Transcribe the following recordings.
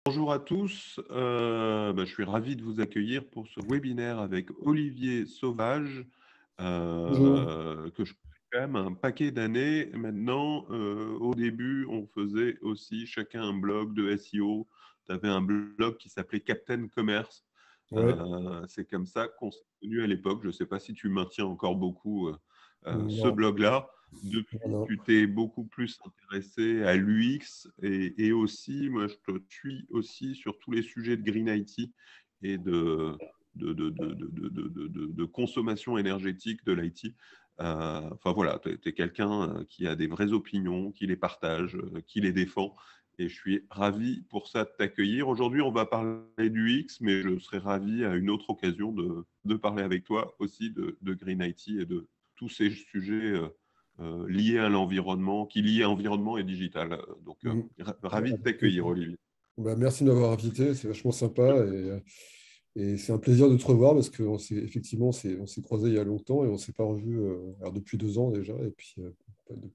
Bonjour à tous, je suis ravi de vous accueillir pour ce webinaire avec Olivier Sauvage, Bonjour. que je connais quand même un paquet d'années maintenant. Au début, on faisait aussi chacun un blog de SEO. Tu avais un blog qui s'appelait Captain Commerce. Ouais, C'est comme ça qu'on s'est connus à l'époque. Je ne sais pas si tu maintiens encore beaucoup ce non, blog-là. non, Depuis, non. tu t'es beaucoup plus intéressé à l'UX et aussi, moi, je te suis aussi sur tous les sujets de Green IT et de consommation énergétique de l'IT. Enfin voilà, tu es quelqu'un qui a des vraies opinions, qui les partage, qui les défend. Et je suis ravi pour ça de t'accueillir. Aujourd'hui, on va parler du X, mais je serais ravi à une autre occasion de parler avec toi aussi de Green IT et de tous ces sujets liés à l'environnement, qui lient environnement et digital. Donc, Mhm. ravi de Avec t'accueillir, plaisir. Olivier. Merci de m'avoir invité, c'est vachement sympa et c'est un plaisir de te revoir parce qu'on s'est effectivement on s'est croisés il y a longtemps et on ne s'est pas revus alors depuis 2 ans déjà et puis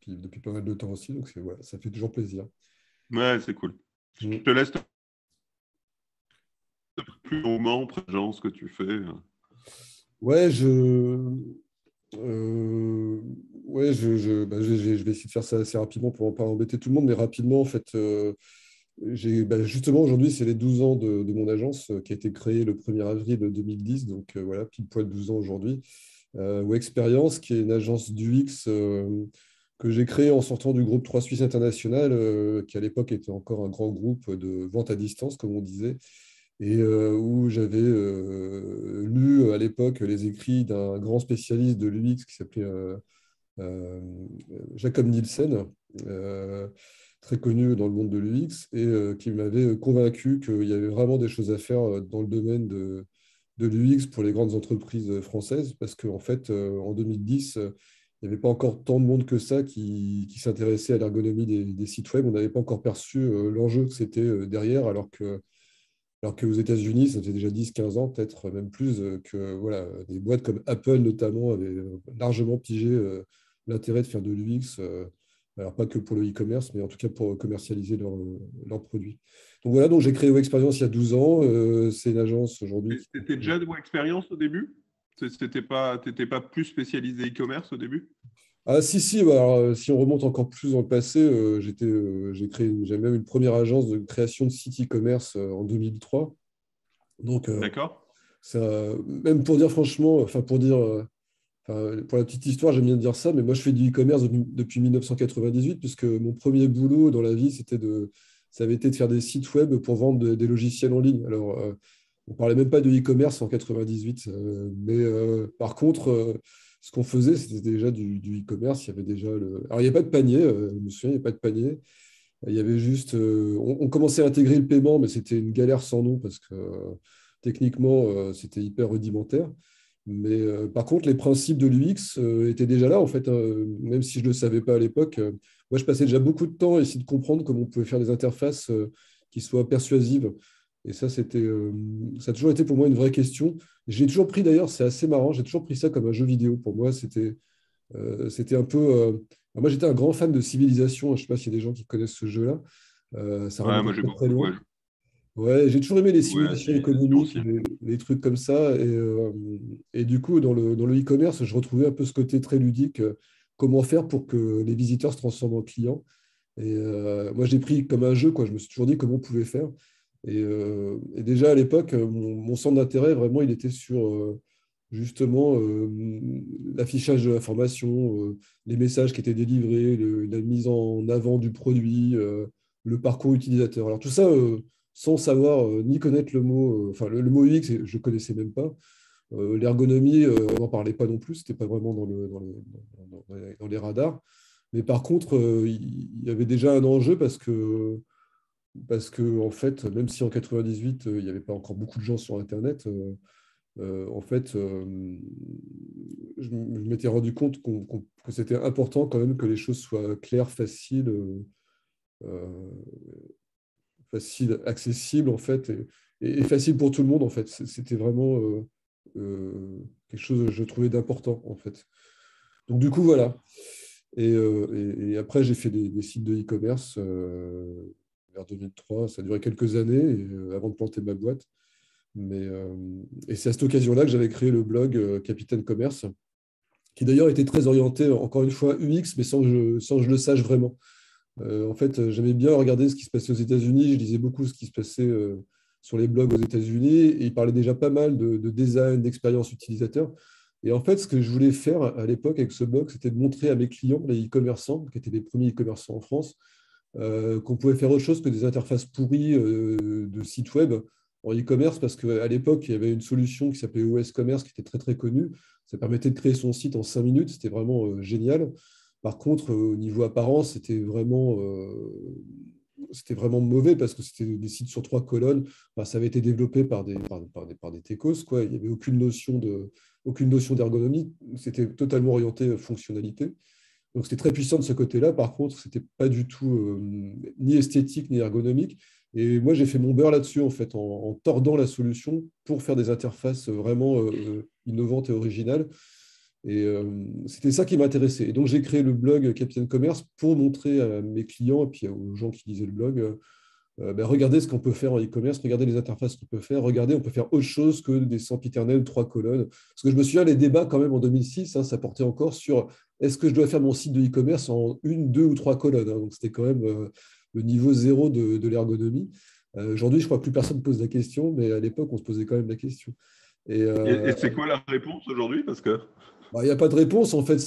depuis pas mal de temps aussi, donc voilà, ça fait toujours plaisir. Ouais, c'est cool. Je Mhm. te laisse plus longuement présenter ce que tu fais. Ouais, ouais, je vais essayer de faire ça assez rapidement pour ne pas embêter tout le monde, mais rapidement, en fait, justement, aujourd'hui, c'est les 12 ans de mon agence qui a été créée le 1er avril 2010, donc voilà, pile poil 12 ans aujourd'hui. Experience, qui est une agence d'UX que j'ai créée en sortant du groupe 3 Suisse International, qui à l'époque était encore un grand groupe de vente à distance, comme on disait, et où j'avais lu à l'époque les écrits d'un grand spécialiste de l'UX qui s'appelait euh, Jacob Nielsen, euh, très connu dans le monde de l'UX, et qui m'avait convaincu qu'il y avait vraiment des choses à faire dans le domaine de l'UX pour les grandes entreprises françaises, parce qu'en fait, en 2010, il n'y avait pas encore tant de monde que ça qui s'intéressait à l'ergonomie des sites web. On n'avait pas encore perçu l'enjeu que c'était derrière, alors qu'aux États-Unis, ça faisait déjà 10-15 ans, peut-être même plus, que voilà, des boîtes comme Apple notamment avaient largement pigé l'intérêt de faire de l'UX, alors pas que pour le e-commerce, mais en tout cas pour commercialiser leurs produits. Donc voilà, donc j'ai créé Experience il y a 12 ans. C'est une agence aujourd'hui qui C'était déjà de mon expérience au début? T'étais pas plus spécialisé e-commerce au début? Ah si, si, bah, alors, si on remonte encore plus dans le passé, j'ai même une première agence de création de sites e-commerce en 2003. Donc, D'accord? même pour dire franchement, enfin pour dire pour la petite histoire, j'aime bien dire ça, mais moi je fais du e-commerce depuis 1998, puisque mon premier boulot dans la vie, ça avait été de faire des sites web pour vendre des logiciels en ligne. Alors, on ne parlait même pas de e-commerce en 98, mais par contre, ce qu'on faisait, c'était déjà du e-commerce. Il y avait déjà Alors, il n'y avait pas de panier, je me souviens, il n'y avait pas de panier. Il y avait juste. On commençait à intégrer le paiement, mais c'était une galère sans nom parce que techniquement, c'était hyper rudimentaire. Mais par contre, les principes de l'UX étaient déjà là, en fait, même si je ne le savais pas à l'époque. Moi, je passais déjà beaucoup de temps à essayer de comprendre comment on pouvait faire des interfaces qui soient persuasives. Et ça, ça a toujours été pour moi une vraie question. J'ai toujours pris, d'ailleurs, c'est assez marrant, j'ai toujours pris ça comme un jeu vidéo. Pour moi, c'était un peu. Moi, j'étais un grand fan de Civilisation. Je ne sais pas s'il y a des gens qui connaissent ce jeu-là. Ça Ouais, remonte à moi j'ai très très beaucoup loin. Ouais, j'ai toujours aimé les joué à simulations Civilization économiques, aussi. les trucs comme ça. Et du coup, dans le e-commerce, je retrouvais un peu ce côté très ludique. Comment faire pour que les visiteurs se transforment en clients. Et moi, j'ai pris comme un jeu, quoi. Je me suis toujours dit comment on pouvait faire. Et déjà à l'époque, mon centre d'intérêt, vraiment, il était sur justement l'affichage de l'information, les messages qui étaient délivrés, la mise en avant du produit, le parcours utilisateur. Alors tout ça, sans savoir ni connaître le mot, enfin le mot UX, je ne connaissais même pas. L'ergonomie, on n'en parlait pas non plus, c'était pas vraiment dans les radars. Mais par contre, il y avait déjà un enjeu parce que en fait, même si en 98, il n'y avait pas encore beaucoup de gens sur Internet, en fait, je m'étais rendu compte que c'était important quand même que les choses soient claires, euh, faciles, accessibles, en fait, et faciles pour tout le monde, en fait. C'était vraiment quelque chose que je trouvais d'important, en fait. Donc, du coup, voilà. Et après, j'ai fait des sites de e-commerce. vers 2003. Ça a duré quelques années avant de planter ma boîte. Et c'est à cette occasion-là que j'avais créé le blog Capitaine Commerce, qui d'ailleurs était très orienté, encore une fois, UX, mais sans que je le sache vraiment. En fait, j'aimais bien regarder ce qui se passait aux États-Unis. Je lisais beaucoup ce qui se passait sur les blogs aux États-Unis. Et ils parlaient déjà pas mal de design, d'expérience utilisateur. Et en fait, ce que je voulais faire à l'époque avec ce blog, c'était de montrer à mes clients, les e-commerçants, qui étaient les premiers e-commerçants en France, qu'on pouvait faire autre chose que des interfaces pourries de sites web en e-commerce, parce qu'à l'époque, il y avait une solution qui s'appelait OS Commerce, qui était très, très connue. Ça permettait de créer son site en 5 minutes. C'était vraiment génial. Par contre, au niveau apparence, c'était vraiment mauvais parce que c'était des sites sur 3 colonnes. Enfin, ça avait été développé par des techos, quoi. Il n'y avait aucune notion d'ergonomie. C'était totalement orienté fonctionnalité. Donc, c'était très puissant de ce côté-là. Par contre, ce n'était pas du tout ni esthétique ni ergonomique. Et moi, j'ai fait mon beurre là-dessus, en fait, en tordant la solution pour faire des interfaces vraiment innovantes et originales. Et c'était ça qui m'intéressait. Et donc, j'ai créé le blog Capitaine Commerce pour montrer à mes clients et puis aux gens qui lisaient le blog, regardez ce qu'on peut faire en e-commerce, regardez les interfaces qu'on peut faire, regardez, on peut faire autre chose que des sempiternelles 3 colonnes. Parce que je me souviens, les débats quand même en 2006, hein, ça portait encore sur est-ce que je dois faire mon site de e-commerce en 1, 2 ou 3 colonnes, hein. Donc, c'était quand même le niveau zéro de l'ergonomie. Aujourd'hui, je crois que plus personne ne pose la question, mais à l'époque, on se posait quand même la question. Et c'est quoi la réponse aujourd'hui? Parce que Il n'y a pas de réponse, en fait.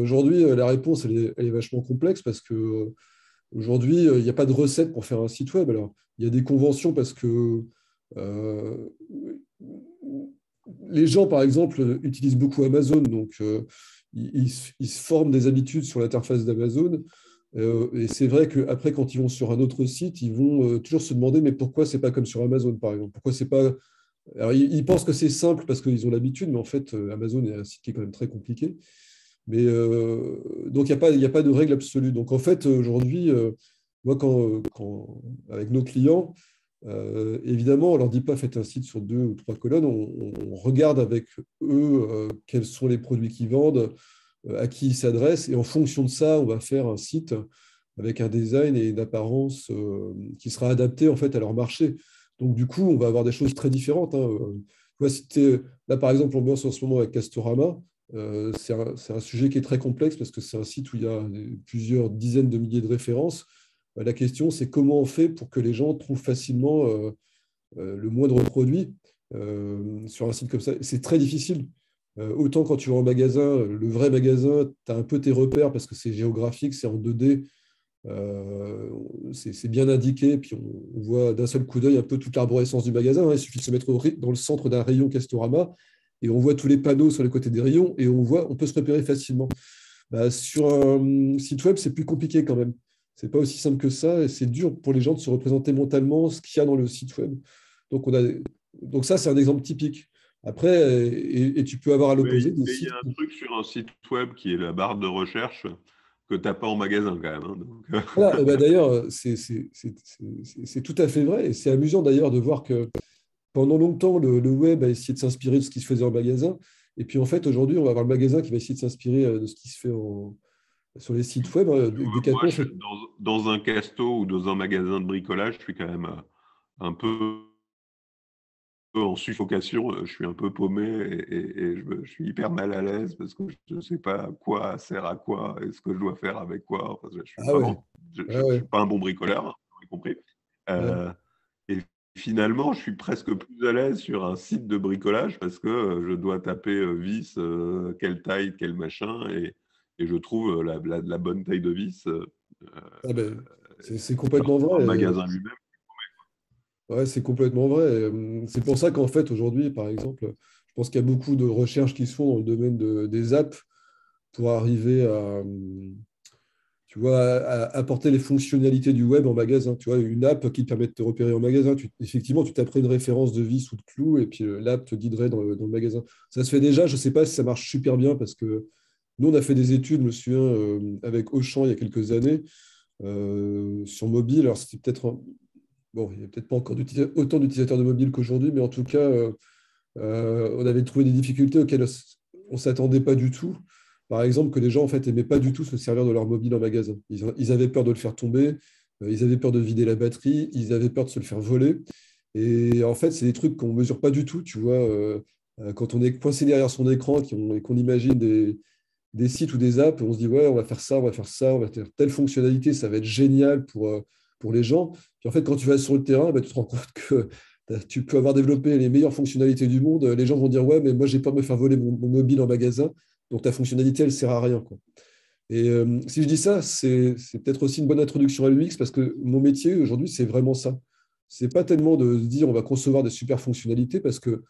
Aujourd'hui, la réponse, elle est vachement complexe parce que aujourd'hui, il n'y a pas de recette pour faire un site web. Alors, il y a des conventions parce que euh, les gens, par exemple, utilisent beaucoup Amazon, donc ils se forment des habitudes sur l'interface d'Amazon. Et c'est vrai qu'après, quand ils vont sur un autre site, ils vont toujours se demander, mais pourquoi c'est pas comme sur Amazon, par exemple? Pourquoi c'est pas... Alors, ils pensent que c'est simple parce qu'ils ont l'habitude, mais en fait, Amazon est un site qui est quand même très compliqué. Mais donc, il y a pas de règle absolue. Donc, en fait, aujourd'hui, moi, avec nos clients, évidemment, on ne leur dit pas faites un site sur 2 ou 3 colonnes. On regarde avec eux quels sont les produits qu'ils vendent, à qui ils s'adressent. Et en fonction de ça, on va faire un site avec un design et une apparence qui sera adapté en fait, à leur marché. Donc, du coup, on va avoir des choses très différentes, hein. Tu vois, là, par exemple, on bosse en ce moment avec Castorama. C'est un sujet qui est très complexe parce que c'est un site où il y a plusieurs dizaines de milliers de références. La question, c'est comment on fait pour que les gens trouvent facilement le moindre produit sur un site comme ça. C'est très difficile. Autant quand tu vas en magasin, le vrai magasin, tu as un peu tes repères parce que c'est géographique, c'est en 2D, c'est bien indiqué, puis on voit d'un seul coup d'œil un peu toute l'arborescence du magasin, hein. Il suffit de se mettre dans le centre d'un rayon Castorama et on voit tous les panneaux sur les côtés des rayons et on peut se repérer facilement. Sur un site web, c'est plus compliqué quand même. C'est pas aussi simple que ça et c'est dur pour les gens de se représenter mentalement ce qu'il y a dans le site web. Donc, donc ça, c'est un exemple typique. Après, et tu peux avoir à mais l'opposé des il y sites. a un truc sur un site web qui est la barre de recherche que tu n'as pas en magasin quand même, hein. Donc, Voilà, et d'ailleurs, c'est tout à fait vrai. Et c'est amusant d'ailleurs de voir que pendant longtemps, le web a essayé de s'inspirer de ce qui se faisait en magasin. Et puis en fait, aujourd'hui, on va avoir le magasin qui va essayer de s'inspirer de ce qui se fait sur les sites web, hein. tu vois, moi, Decathlon, dans un casto ou dans un magasin de bricolage, je suis quand même un peu en suffocation, je suis un peu paumé et je suis hyper mal à l'aise parce que je ne sais pas quoi sert à quoi et ce que je dois faire avec quoi. Enfin, je suis Ah ouais, vraiment, je ah ne suis ouais, pas un bon bricoleur, hein, vous avez compris. ouais. Euh, et finalement, je suis presque plus à l'aise sur un site de bricolage parce que je dois taper vis, quelle taille, quel machin, et je trouve la bonne taille de vis Ah ben, c'est complètement dans le vrai. magasin lui-même. Ouais, c'est complètement vrai. C'est pour ça qu'en fait, aujourd'hui, par exemple, je pense qu'il y a beaucoup de recherches qui se font dans le domaine des apps pour arriver tu vois, à apporter les fonctionnalités du web en magasin. Tu vois, une app qui te permet de te repérer en magasin. Effectivement, tu taperais une référence de vis ou de clou et puis l'app te guiderait dans le magasin. Ça se fait déjà. Je ne sais pas si ça marche super bien parce que nous, on a fait des études, je me souviens, avec Auchan il y a quelques années sur mobile. Alors, c'était bon, il n'y a peut-être pas encore autant d'utilisateurs de mobile qu'aujourd'hui, mais en tout cas, on avait trouvé des difficultés auxquelles on ne s'attendait pas du tout. Par exemple, que les gens en fait n'aimaient pas du tout se servir de leur mobile en magasin. Ils avaient peur de le faire tomber. Ils avaient peur de vider la batterie, ils avaient peur de se le faire voler. Et en fait, c'est des trucs qu'on ne mesure pas du tout, tu vois. Quand on est coincé derrière son écran et qu'on imagine des sites ou des apps, on se dit, ouais, on va faire ça, on va faire ça, on va faire telle fonctionnalité, ça va être génial pour les gens. Puis en fait, quand tu vas sur le terrain, bah, tu te rends compte que tu peux avoir développé les meilleures fonctionnalités du monde. Les gens vont dire, ouais, mais moi, j'ai peur de me faire voler mon mobile en magasin, donc ta fonctionnalité, elle ne sert à rien, quoi. Et si je dis ça, c'est peut-être aussi une bonne introduction à l'UX parce que mon métier aujourd'hui, c'est vraiment ça. C'est pas tellement de se dire on va concevoir des super fonctionnalités parce que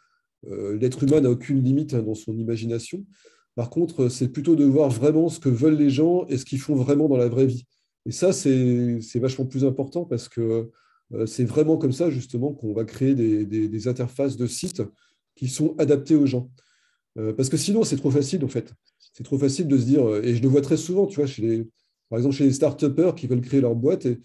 l'être humain n'a aucune limite, hein, dans son imagination. Par contre, c'est plutôt de voir vraiment ce que veulent les gens et ce qu'ils font vraiment dans la vraie vie. Et ça, c'est vachement plus important parce que c'est vraiment comme ça, justement, qu'on va créer des interfaces de sites qui sont adaptées aux gens. Parce que sinon, c'est trop facile, en fait. C'est trop facile de se dire, et je le vois très souvent, tu vois, par exemple, chez les start-upers qui veulent créer leur boîte et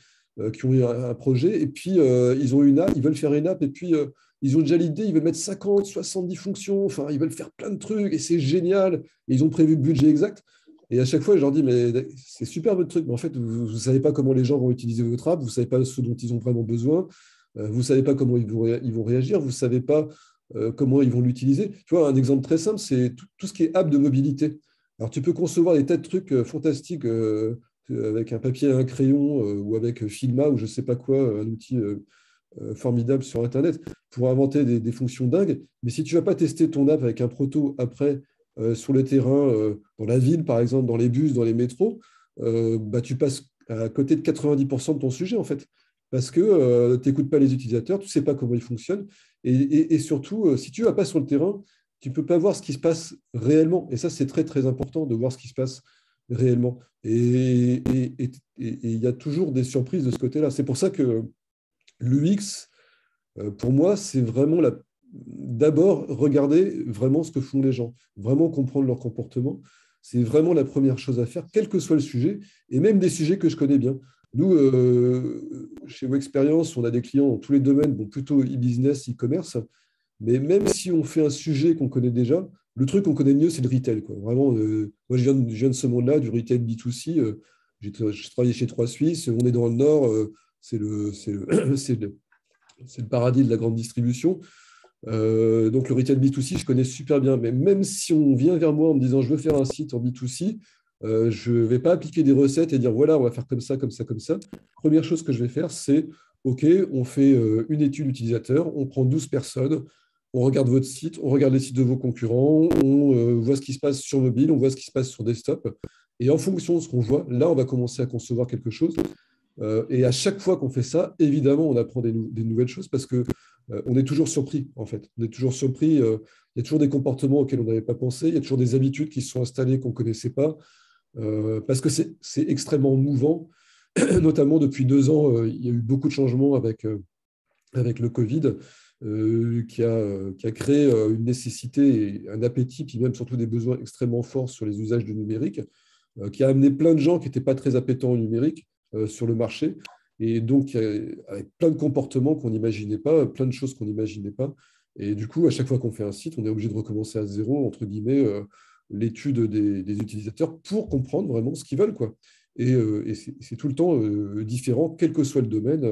qui ont eu un projet, et puis ils ont une app, ils veulent faire une app, et puis ils ont déjà l'idée, ils veulent mettre 50, 70 fonctions, enfin, ils veulent faire plein de trucs, et c'est génial, et ils ont prévu le budget exact. Et à chaque fois, je leur dis, mais c'est super votre truc, mais en fait, vous ne savez pas comment les gens vont utiliser votre app, vous ne savez pas ce dont ils ont vraiment besoin, vous ne savez pas comment ils vont réagir, vous ne savez pas comment ils vont l'utiliser. Tu vois, un exemple très simple, c'est tout ce qui est app de mobilité. Alors, tu peux concevoir des tas de trucs fantastiques avec un papier et un crayon ou avec Figma ou je ne sais pas quoi, un outil formidable sur Internet pour inventer des fonctions dingues. Mais si tu ne vas pas tester ton app avec un proto après sur le terrain, dans la ville, par exemple, dans les bus, dans les métros, bah, tu passes à côté de 90% de ton sujet, en fait. Parce que tu n'écoutes pas les utilisateurs, tu ne sais pas comment ils fonctionnent. Et surtout, si tu ne vas pas sur le terrain, tu ne peux pas voir ce qui se passe réellement. Et ça, c'est très, très important de voir ce qui se passe réellement. Et il y a toujours des surprises de ce côté-là. C'est pour ça que l'UX, pour moi, c'est vraiment d'abord regarder vraiment ce que font les gens, vraiment comprendre leur comportement. C'est vraiment la première chose à faire, quel que soit le sujet, et même des sujets que je connais bien. Nous, chez Wexperience, on a des clients dans tous les domaines, bon, plutôt e-business, e-commerce, mais même si on fait un sujet qu'on connaît déjà, le truc qu'on connaît mieux, c'est le retail, quoi. Vraiment, moi, je viens de ce monde-là, du retail B2C. J'ai travaillé chez Trois Suisses, on est dans le Nord, c'est le paradis de la grande distribution. Donc, le retail B2C, je connais super bien. Mais même si on vient vers moi en me disant je veux faire un site en B2C, je ne vais pas appliquer des recettes et dire voilà, on va faire comme ça, comme ça, comme ça. Première chose que je vais faire, c'est OK, on fait une étude utilisateur, on prend 12 personnes, on regarde votre site, on regarde les sites de vos concurrents, on voit ce qui se passe sur mobile, on voit ce qui se passe sur desktop. Et en fonction de ce qu'on voit, là, on va commencer à concevoir quelque chose. Et à chaque fois qu'on fait ça, évidemment, on apprend des nouvelles choses parce que on est toujours surpris, en fait. On est toujours surpris. Il y a toujours des comportements auxquels on n'avait pas pensé. Il y a toujours des habitudes qui se sont installées qu'on ne connaissait pas. Parce que c'est extrêmement mouvant. Notamment depuis 2 ans, il y a eu beaucoup de changements avec le Covid qui a créé une nécessité et un appétit, puis même surtout des besoins extrêmement forts sur les usages du numérique, qui a amené plein de gens qui n'étaient pas très appétents au numérique sur le marché, et donc avec plein de comportements qu'on n'imaginait pas, plein de choses qu'on n'imaginait pas. Et du coup, à chaque fois qu'on fait un site, on est obligé de recommencer à zéro, entre guillemets, l'étude des utilisateurs pour comprendre vraiment ce qu'ils veulent, quoi. Et c'est tout le temps différent, quel que soit le domaine.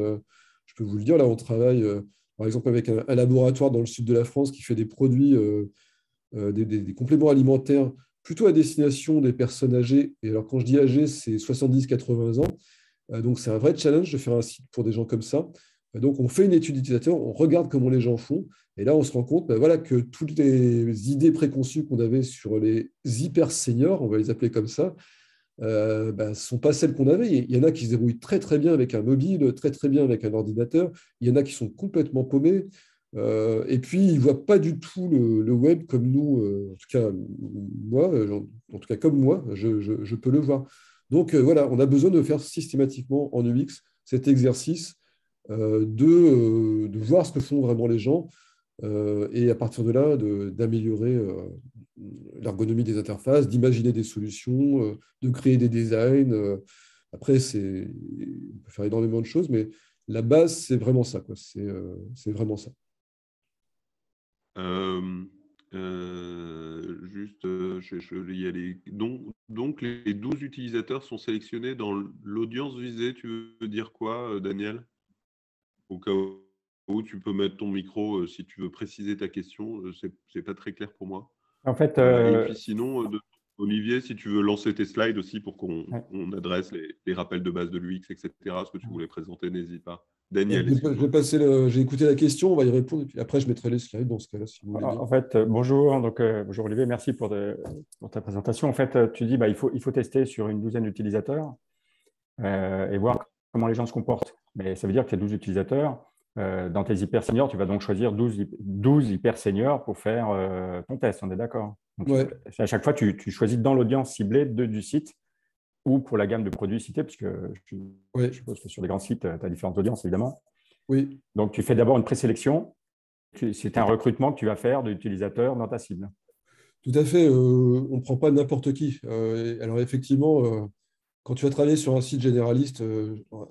Je peux vous le dire, là, on travaille, par exemple, avec un laboratoire dans le sud de la France qui fait des produits, des compléments alimentaires plutôt à destination des personnes âgées. Et alors, quand je dis âgées, c'est 70-80 ans. Donc, c'est un vrai challenge de faire un site pour des gens comme ça. Donc, on fait une étude utilisateur, on regarde comment les gens font. Et là, on se rend compte voilà, que toutes les idées préconçues qu'on avait sur les hyper seniors, on va les appeler comme ça, ne sont pas celles qu'on avait. Il y en a qui se débrouillent très très bien avec un mobile, très très bien avec un ordinateur. Il y en a qui sont complètement paumés. Et puis, ils ne voient pas du tout le web comme nous, en tout cas moi, en tout cas comme moi, je peux le voir. Donc voilà, on a besoin de faire systématiquement en UX cet exercice de voir ce que font vraiment les gens et à partir de là, d'améliorer l'ergonomie des interfaces, d'imaginer des solutions, de créer des designs. Après, on peut faire énormément de choses, mais la base, c'est vraiment ça, quoi. C'est vraiment ça. Euh, Je vais y aller. Donc, les 12 utilisateurs sont sélectionnés dans l'audience visée. Tu veux dire quoi, Daniel? Au cas où tu peux mettre ton micro si tu veux préciser ta question. C'est pas très clair pour moi. En fait, Et puis sinon, Olivier, si tu veux lancer tes slides aussi pour qu'on ouais. adresse les rappels de base de l'UX, etc. Ce que tu voulais présenter, n'hésite pas. Je Daniel, vais excuse-moi. passer j'ai écouté la question, on va y répondre, et puis après, je mettrai les slides dans ce cas-là, si vous voulez bien. En fait, bonjour. Donc, bonjour Olivier, merci pour ta présentation. En fait, tu dis bah, il faut tester sur une douzaine d'utilisateurs et voir comment les gens se comportent. Mais ça veut dire que tu as 12 utilisateurs. Dans tes hyper seniors, tu vas donc choisir 12 hyper seniors pour faire ton test. On est d'accord? Donc, Ouais, à chaque fois, tu choisis dans l'audience ciblée du site ou pour la gamme de produits cités, puisque je ouais, suppose que sur les grands sites, tu as différentes audiences, évidemment. oui, Donc, tu fais d'abord une présélection. C'est un recrutement que tu vas faire d'utilisateurs dans ta cible. tout à fait. On ne prend pas n'importe qui. Alors, effectivement, quand tu vas travailler sur un site généraliste,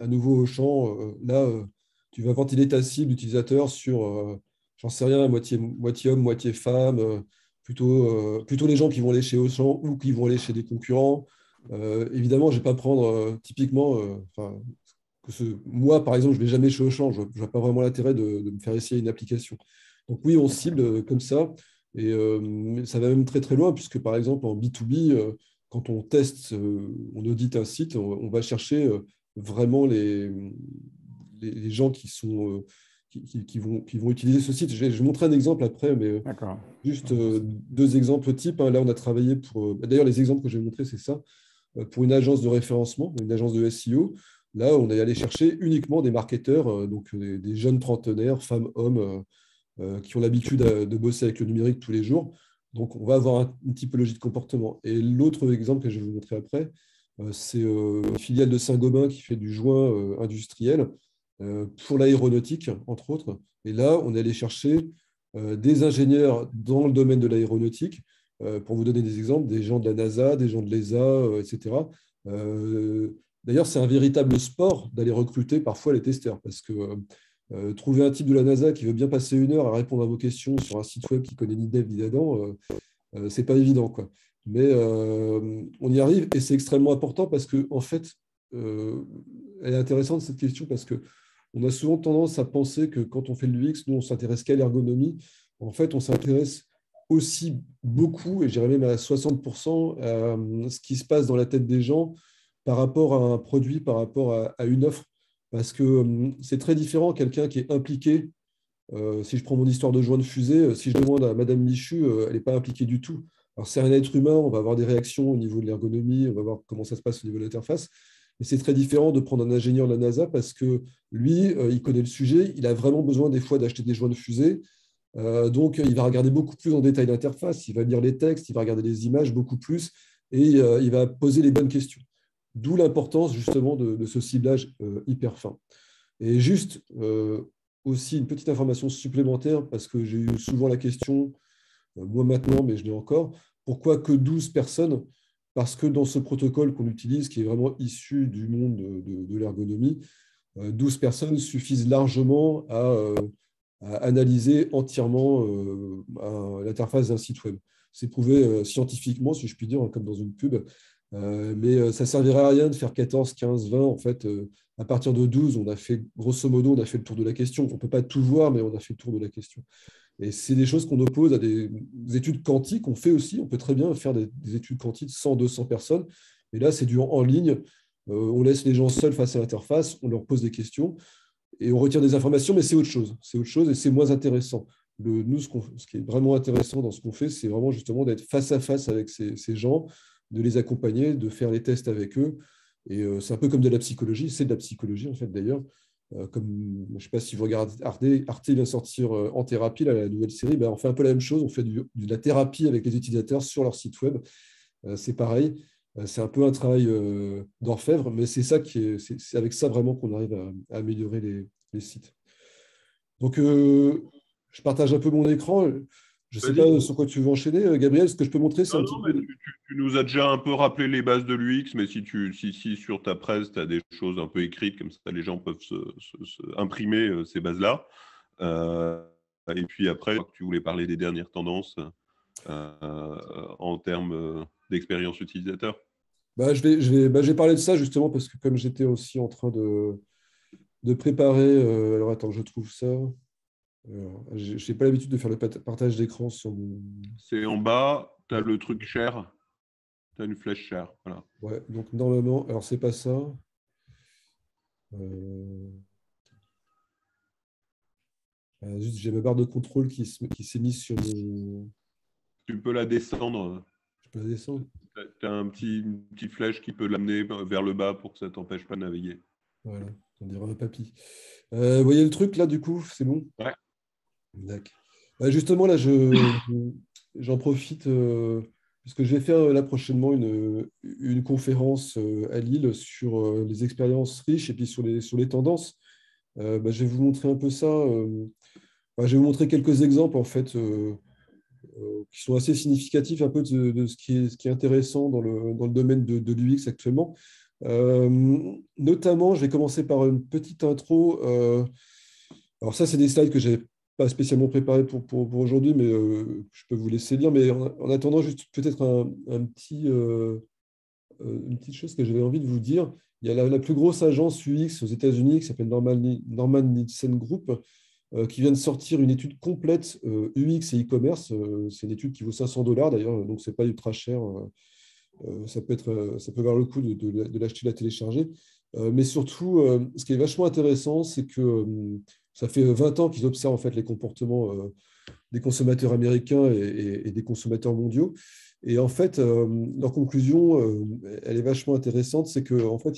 à nouveau Auchan, là, tu vas ventiler ta cible d'utilisateur sur, j'en sais rien, moitié homme, moitié femme, plutôt les gens qui vont aller chez Auchan ou qui vont aller chez des concurrents. Évidemment, je ne vais pas prendre typiquement, moi, par exemple, je ne vais jamais chez Auchan, je ne vois pas vraiment l'intérêt de me faire essayer une application. Donc oui, on cible comme ça, et ça va même très très loin, puisque par exemple en B2B, quand on teste, on audite un site, on va chercher vraiment les gens qui vont utiliser ce site. Je vais montrer un exemple après, mais D'accord. juste deux exemples types, hein. Là, on a travaillé pour... D'ailleurs, les exemples que je vais montrer, c'est ça. Pour une agence de référencement, une agence de SEO. Là, on est allé chercher uniquement des marketeurs, donc des jeunes trentenaires, femmes, hommes, qui ont l'habitude de bosser avec le numérique tous les jours. Donc, on va avoir une typologie de comportement. Et l'autre exemple que je vais vous montrer après, c'est une filiale de Saint-Gobain qui fait du joint industriel pour l'aéronautique, entre autres. Et là, on est allé chercher des ingénieurs dans le domaine de l'aéronautique, pour vous donner des exemples, des gens de la NASA, des gens de l'ESA, etc. D'ailleurs, c'est un véritable sport d'aller recruter parfois les testeurs, parce que trouver un type de la NASA qui veut bien passer une heure à répondre à vos questions sur un site web qui connaît ni dev ni d'Adam, c'est pas évident, quoi. Mais on y arrive, et c'est extrêmement important parce que, en fait, elle est intéressante cette question parce que on a souvent tendance à penser que quand on fait de l'UX, nous, on s'intéresse qu'à l'ergonomie. En fait, on s'intéresse aussi beaucoup, et je dirais même à 60%, à ce qui se passe dans la tête des gens par rapport à un produit, par rapport à une offre. Parce que c'est très différent, quelqu'un qui est impliqué. Si je prends mon histoire de joint de fusée, si je demande à Madame Michu, elle n'est pas impliquée du tout. Alors, c'est un être humain, on va avoir des réactions au niveau de l'ergonomie, on va voir comment ça se passe au niveau de l'interface. Mais c'est très différent de prendre un ingénieur de la NASA parce que lui, il connaît le sujet, il a vraiment besoin des fois d'acheter des joints de fusée. Donc, il va regarder beaucoup plus en détail l'interface, il va lire les textes, il va regarder les images beaucoup plus et il va poser les bonnes questions. D'où l'importance justement de ce ciblage hyper fin. Et juste aussi une petite information supplémentaire, parce que j'ai eu souvent la question, moi maintenant, mais je l'ai encore, pourquoi que 12 personnes? Parce que dans ce protocole qu'on utilise, qui est vraiment issu du monde de l'ergonomie, 12 personnes suffisent largement à analyser entièrement l'interface d'un site web. C'est prouvé scientifiquement, si je puis dire, comme dans une pub. Mais ça ne servirait à rien de faire 14, 15, 20. En fait, à partir de 12, on a fait, grosso modo, on a fait le tour de la question. On ne peut pas tout voir, mais on a fait le tour de la question. Et c'est des choses qu'on oppose à des études quantiques. On fait aussi, on peut très bien faire des études quantiques 100, 200 personnes. Et là, c'est du en ligne. On laisse les gens seuls face à l'interface, on leur pose des questions et on retire des informations, mais c'est autre chose. C'est autre chose et c'est moins intéressant. Nous, ce qui est vraiment intéressant dans ce qu'on fait, c'est vraiment justement d'être face à face avec ces gens, de les accompagner, de faire les tests avec eux. Et c'est un peu comme de la psychologie. C'est de la psychologie, en fait, d'ailleurs. Comme, je ne sais pas si vous regardez Arte vient sortir En thérapie, là, la nouvelle série, ben, on fait un peu la même chose. On fait de la thérapie avec les utilisateurs sur leur site web. C'est pareil. C'est un peu un travail d'orfèvre, mais c'est avec ça vraiment qu'on arrive à améliorer les sites. Donc, je partage un peu mon écran. Je ne sais pas Vas-y. sur quoi tu veux enchaîner, Gabriel. Ce que je peux montrer, c'est Non, un non, petit mais peu. tu nous as déjà un peu rappelé les bases de l'UX, mais si sur ta presse, tu as des choses un peu écrites, comme ça, les gens peuvent imprimer ces bases-là. Et puis après, je crois que tu voulais parler des dernières tendances. en termes d'expérience utilisateur? J'ai parlé de ça justement parce que comme j'étais aussi en train de préparer, alors attends, je trouve ça. Je n'ai pas l'habitude de faire le partage d'écran sur mon. C'est en bas, tu as le truc share, tu as une flèche share. Voilà. Ouais, donc normalement, alors c'est pas ça. Juste, j'ai ma barre de contrôle qui s'est mise sur mon. Tu peux la descendre. Je peux la descendre. Tu as une petite flèche qui peut l'amener vers le bas pour que ça ne t'empêche pas de naviguer. Voilà, on dirait un papy. Vous voyez le truc là, du coup, c'est bon? Ouais. D'accord. Justement, là, j'en profite parce que je vais faire là prochainement une conférence à Lille sur les expériences riches et puis sur les tendances. Je vais vous montrer un peu ça. Je vais vous montrer quelques exemples en fait qui sont assez significatifs un peu de ce qui est intéressant dans le domaine de l'UX actuellement. Notamment, je vais commencer par une petite intro. Alors ça, c'est des slides que je n'avais pas spécialement préparés pour aujourd'hui, mais je peux vous laisser lire. Mais en attendant, juste peut-être une petite chose que j'avais envie de vous dire. Il y a la plus grosse agence UX aux États-Unis qui s'appelle Norman Nielsen Group, qui vient de sortir une étude complète UX et e-commerce. C'est une étude qui vaut $500 d'ailleurs, donc ce n'est pas ultra cher. Ça peut valoir le coup de l'acheter, de la télécharger. Mais surtout, ce qui est vachement intéressant, c'est que ça fait 20 ans qu'ils observent en fait, les comportements des consommateurs américains et des consommateurs mondiaux. Et en fait, leur conclusion, elle est vachement intéressante, c'est qu'en fait,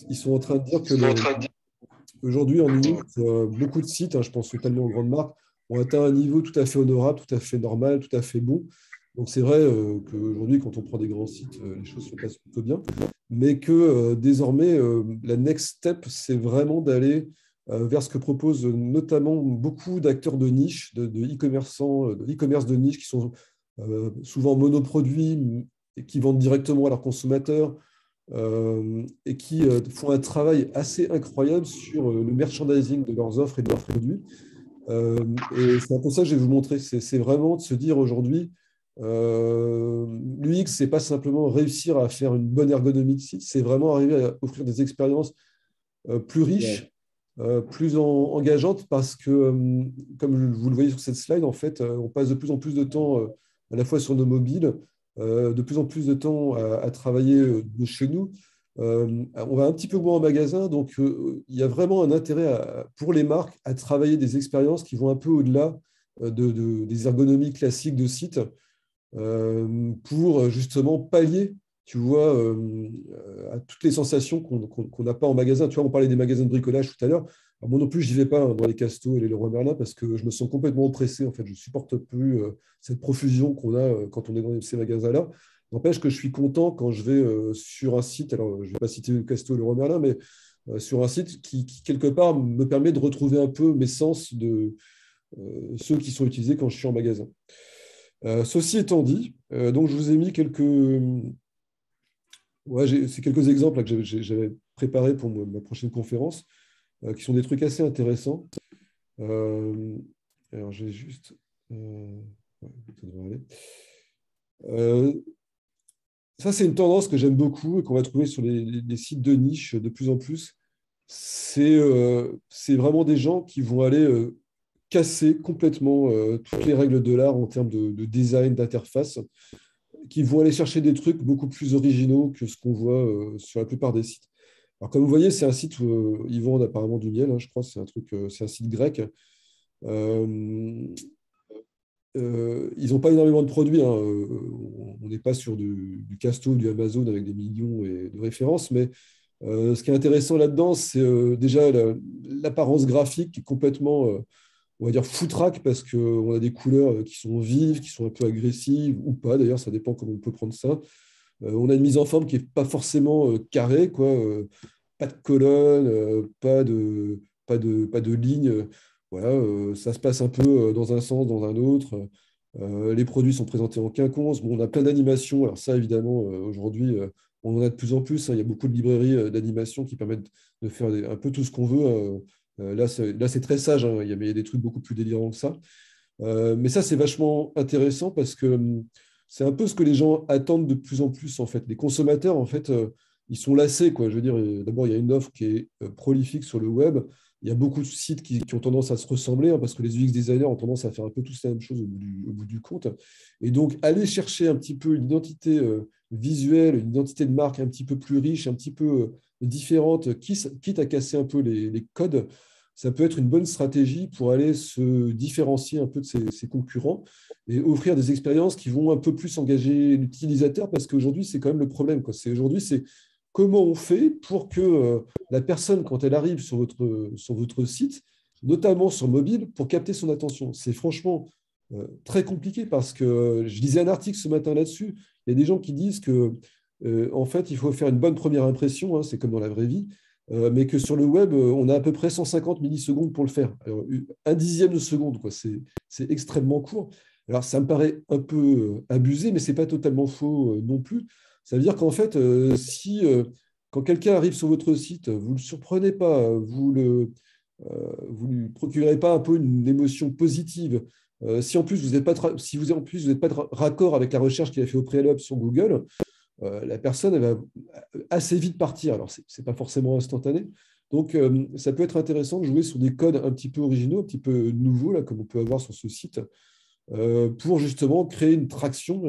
ils sont en train de dire que aujourd'hui, en UX, beaucoup de sites, je pense notamment aux grandes marques, ont atteint un niveau tout à fait honorable, tout à fait normal, tout à fait bon. Donc c'est vrai qu'aujourd'hui, quand on prend des grands sites, les choses se passent plutôt bien, mais que désormais, la next step, c'est vraiment d'aller vers ce que proposent notamment beaucoup d'acteurs de niche, de e-commerçants, de e-commerce de niche qui sont souvent monoproduits et qui vendent directement à leurs consommateurs et qui font un travail assez incroyable sur le merchandising de leurs offres et de leurs produits. Et c'est un peu ça que je vais vous montrer. C'est vraiment de se dire aujourd'hui, l'UX, c'est pas simplement réussir à faire une bonne ergonomie de site, c'est vraiment arriver à offrir des expériences plus riches, plus engageantes, parce que, comme vous le voyez sur cette slide, en fait, on passe de plus en plus de temps à la fois sur nos mobiles, de plus en plus de temps à travailler de chez nous. On va un petit peu moins en magasin, donc il y a vraiment un intérêt pour les marques à travailler des expériences qui vont un peu au-delà des ergonomies classiques de site pour justement pallier, tu vois, à toutes les sensations qu'on n'a pas en magasin. Tu vois, on parlait des magasins de bricolage tout à l'heure. Alors, moi non plus, je n'y vais pas dans les Castos et les Leroy Merlin parce que je me sens complètement oppressé. En fait, je ne supporte plus cette profusion qu'on a quand on est dans ces magasins-là. N'empêche que je suis content quand je vais sur un site, alors je ne vais pas citer le Casto et le Leroy Merlin, mais sur un site qui, quelque part, me permet de retrouver un peu mes sens de ceux qui sont utilisés quand je suis en magasin. Ceci étant dit, donc je vous ai mis c'est quelques exemples là, que j'avais préparés pour ma prochaine conférence, qui sont des trucs assez intéressants. Alors, j'ai juste. Ça devrait aller. Ça, c'est une tendance que j'aime beaucoup et qu'on va trouver sur les sites de niche de plus en plus. C'est vraiment des gens qui vont aller casser complètement toutes les règles de l'art en termes de design, d'interface, qui vont aller chercher des trucs beaucoup plus originaux que ce qu'on voit sur la plupart des sites. Alors, comme vous voyez, c'est un site où ils vendent apparemment du miel, je crois, c'est un site grec. Ils n'ont pas énormément de produits. On n'est pas sur du Casto, du Amazon avec des millions de références, mais ce qui est intéressant là-dedans, c'est déjà l'apparence graphique qui est complètement, on va dire, foutraque parce qu'on a des couleurs qui sont vives, qui sont un peu agressives ou pas. D'ailleurs, ça dépend comment on peut prendre ça. On a une mise en forme qui n'est pas forcément carrée, quoi. Pas de colonne, pas de ligne. Voilà, ça se passe un peu dans un sens, dans un autre. Les produits sont présentés en quinconce. Bon, on a plein d'animations. Alors ça, évidemment, aujourd'hui, on en a de plus en plus. Il y a beaucoup de librairies d'animation qui permettent de faire un peu tout ce qu'on veut. Là, c'est très sage. Il y a des trucs beaucoup plus délirants que ça. Mais ça, c'est vachement intéressant parce que c'est un peu ce que les gens attendent de plus en plus, en fait. Les consommateurs, en fait, ils sont lassés, quoi. Je veux dire, d'abord, il y a une offre qui est prolifique sur le web. Il y a beaucoup de sites qui ont tendance à se ressembler, hein, parce que les UX designers ont tendance à faire un peu tous la même chose au bout du compte. Et donc, aller chercher un petit peu une identité visuelle, une identité de marque un petit peu plus riche, un petit peu différente, quitte à casser un peu les codes, ça peut être une bonne stratégie pour aller se différencier un peu de ses concurrents et offrir des expériences qui vont un peu plus engager l'utilisateur, parce qu'aujourd'hui, c'est quand même le problème, quoi. Aujourd'hui, c'est comment on fait pour que la personne, quand elle arrive sur votre site, notamment sur mobile, pour capter son attention. C'est franchement très compliqué parce que je lisais un article ce matin là-dessus. Il y a des gens qui disent que, en fait, il faut faire une bonne première impression, hein, c'est comme dans la vraie vie, mais que sur le web, on a à peu près 150 millisecondes pour le faire. Alors, un dixième de seconde, quoi. C'est extrêmement court. Alors, ça me paraît un peu abusé, mais ce n'est pas totalement faux non plus. Ça veut dire qu'en fait, si quand quelqu'un arrive sur votre site, vous ne le surprenez pas, vous lui procurez pas un peu une émotion positive, si en plus vous n'êtes pas, si vous, en plus, vous n'êtes pas raccord avec la recherche qu'il a fait au préalable sur Google, la personne elle va assez vite partir. Alors, ce n'est pas forcément instantané. Donc, ça peut être intéressant de jouer sur des codes un petit peu originaux, un petit peu nouveaux, là, comme on peut avoir sur ce site, pour justement créer une traction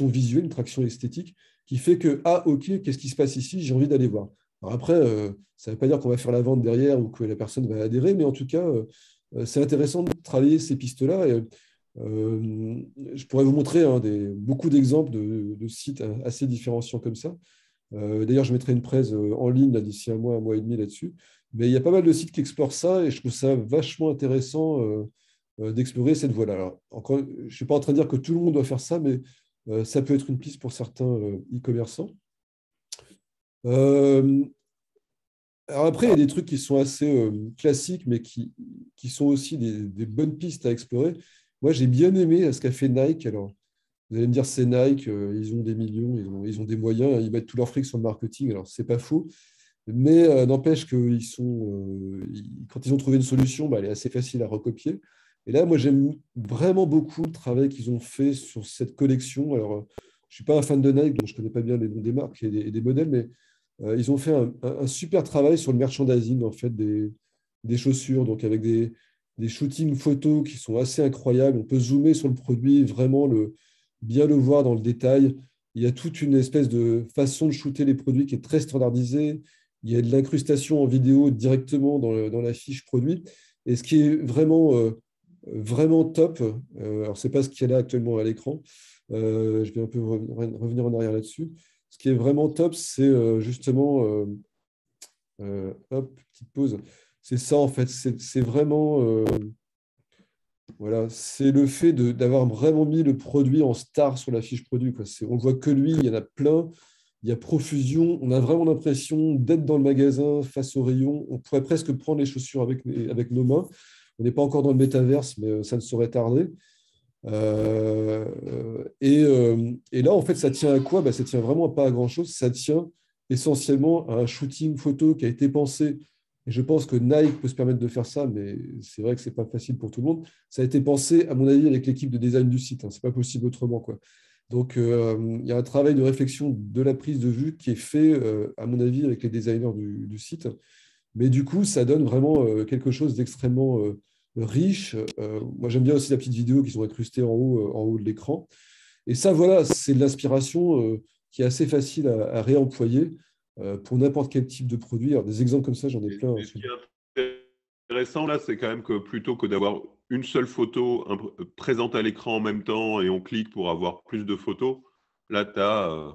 visuelle, une traction esthétique, qui fait que, ah, OK, qu'est-ce qui se passe ici? J'ai envie d'aller voir. Alors après, ça ne veut pas dire qu'on va faire la vente derrière ou que la personne va adhérer, mais en tout cas, c'est intéressant de travailler ces pistes-là. Et, je pourrais vous montrer beaucoup d'exemples de sites assez différenciants comme ça. D'ailleurs, je mettrai une presse en ligne d'ici un mois et demi là-dessus. Mais il y a pas mal de sites qui explorent ça et je trouve ça vachement intéressant d'explorer cette voie-là. Alors, encore, je ne suis pas en train de dire que tout le monde doit faire ça, mais ça peut être une piste pour certains e-commerçants. Alors après, il y a des trucs qui sont assez classiques, mais qui sont aussi des bonnes pistes à explorer. Moi, j'ai bien aimé ce qu'a fait Nike. Alors, vous allez me dire, c'est Nike, ils ont des millions, ils ont des moyens, ils mettent tout leur fric sur le marketing. Alors, c'est pas faux. Mais n'empêche que quand ils ont trouvé une solution, bah, elle est assez facile à recopier. Et là, moi, j'aime vraiment beaucoup le travail qu'ils ont fait sur cette collection. Alors, je ne suis pas un fan de Nike, donc je ne connais pas bien les noms des marques et des modèles, mais ils ont fait un super travail sur le merchandising en fait, des chaussures, donc avec des shootings photos qui sont assez incroyables. On peut zoomer sur le produit, vraiment bien le voir dans le détail. Il y a toute une espèce de façon de shooter les produits qui est très standardisée. Il y a de l'incrustation en vidéo directement dans la fiche produit. Et ce qui est vraiment top, alors ce n'est pas ce qu'il y a là actuellement à l'écran, je vais un peu revenir en arrière là-dessus. Ce qui est vraiment top, c'est justement, hop, petite pause, c'est ça en fait, c'est vraiment, voilà, c'est le fait d'avoir vraiment mis le produit en star sur la fiche produit, quoi. On voit que lui, il y en a plein, il y a profusion, on a vraiment l'impression d'être dans le magasin face au rayon, on pourrait presque prendre les chaussures avec nos mains. On n'est pas encore dans le métaverse, mais ça ne saurait tarder. Et là, en fait, ça tient à quoi? Ça tient vraiment pas à grand-chose. Ça tient essentiellement à un shooting photo qui a été pensé. Et je pense que Nike peut se permettre de faire ça, mais c'est vrai que c'est pas facile pour tout le monde. Ça a été pensé, à mon avis, avec l'équipe de design du site. C'est pas possible autrement, quoi. Donc, il y a un travail de réflexion de la prise de vue qui est fait, à mon avis, avec les designers du site. Mais du coup, ça donne vraiment quelque chose d'extrêmement riche. Moi, j'aime bien aussi la petite vidéo qu'ils ont incrustée en haut de l'écran. Et ça, voilà, c'est de l'inspiration qui est assez facile à réemployer pour n'importe quel type de produit. Alors, des exemples comme ça, j'en ai plein. Ce qui est intéressant, là, c'est quand même que plutôt que d'avoir une seule photo présente à l'écran en même temps et on clique pour avoir plus de photos, là, tu as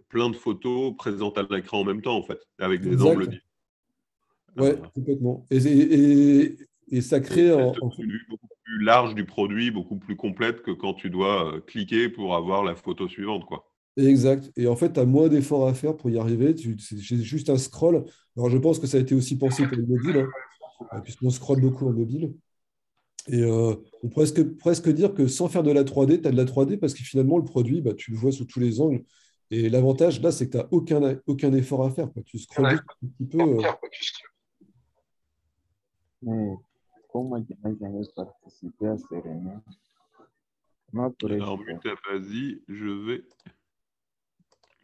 plein de photos présentes à l'écran en même temps, en fait, avec des angles différents. Ouais, complètement. Et ça crée une vue beaucoup plus large du produit, beaucoup plus complète que quand tu dois cliquer pour avoir la photo suivante, quoi. Exact. Et en fait, tu as moins d'efforts à faire pour y arriver. C'est juste un scroll. Alors, je pense que ça a été aussi pensé pour le mobile, hein, puisqu'on scrolle beaucoup en mobile. Et on pourrait presque dire que sans faire de la 3D, tu as de la 3D parce que finalement, le produit, tu le vois sous tous les angles. Et l'avantage, là, c'est que tu n'as aucun effort à faire, quoi. Tu scrolles juste un petit peu. Como je n'ai jamais participé à ces réunions, comment pourrais-je Alors, faire? Mutabazi, je vais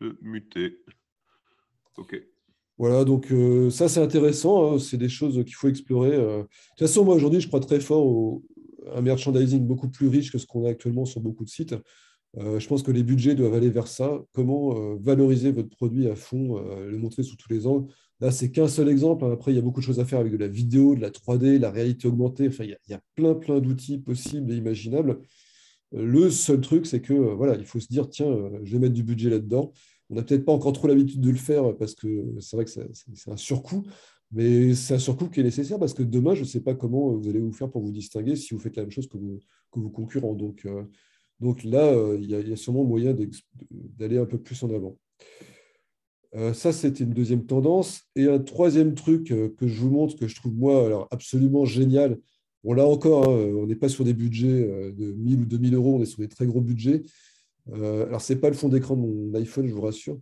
le muter. OK. Voilà, donc ça c'est intéressant, hein, c'est des choses qu'il faut explorer. De toute façon, moi aujourd'hui, je crois très fort à un merchandising beaucoup plus riche que ce qu'on a actuellement sur beaucoup de sites. Je pense que les budgets doivent aller vers ça. Comment valoriser votre produit à fond, le montrer sous tous les angles. Là, c'est qu'un seul exemple, hein. Après, il y a beaucoup de choses à faire avec de la vidéo, de la 3D, la réalité augmentée. Enfin, il y a plein d'outils possibles et imaginables. Le seul truc, c'est que voilà, il faut se dire, tiens, je vais mettre du budget là-dedans. On n'a peut-être pas encore trop l'habitude de le faire parce que c'est vrai que c'est un surcoût, mais c'est un surcoût qui est nécessaire parce que demain, je ne sais pas comment vous allez vous faire pour vous distinguer si vous faites la même chose que vos concurrents. Donc là, il y a sûrement moyen d'aller un peu plus en avant. Ça, c'était une deuxième tendance. Et un troisième truc que je vous montre, que je trouve, moi, alors, absolument génial. Bon, là encore, hein, on n'est pas sur des budgets de 1000 ou 2000 euros, on est sur des très gros budgets. Alors, ce n'est pas le fond d'écran de mon iPhone, je vous rassure.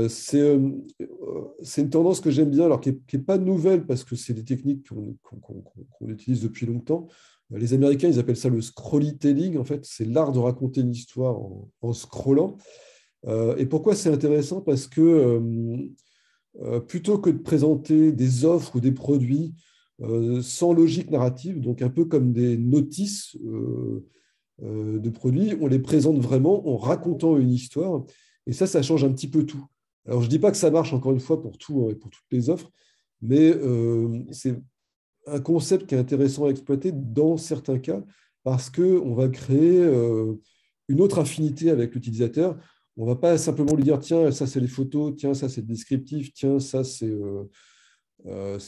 C'est une tendance que j'aime bien, alors qui n'est pas nouvelle, parce que c'est des techniques qu'on utilise depuis longtemps. Les Américains, ils appellent ça le scrollytelling. En fait, c'est l'art de raconter une histoire en scrollant. Et pourquoi c'est intéressant? Parce que plutôt que de présenter des offres ou des produits sans logique narrative, donc un peu comme des notices de produits, on les présente vraiment en racontant une histoire. Et ça change un petit peu tout. Alors, je ne dis pas que ça marche encore une fois pour tout et pour toutes les offres, mais c'est un concept qui est intéressant à exploiter dans certains cas parce qu'on va créer une autre affinité avec l'utilisateur. On ne va pas simplement lui dire, tiens, ça c'est les photos, tiens, ça c'est le descriptif, tiens, ça c'est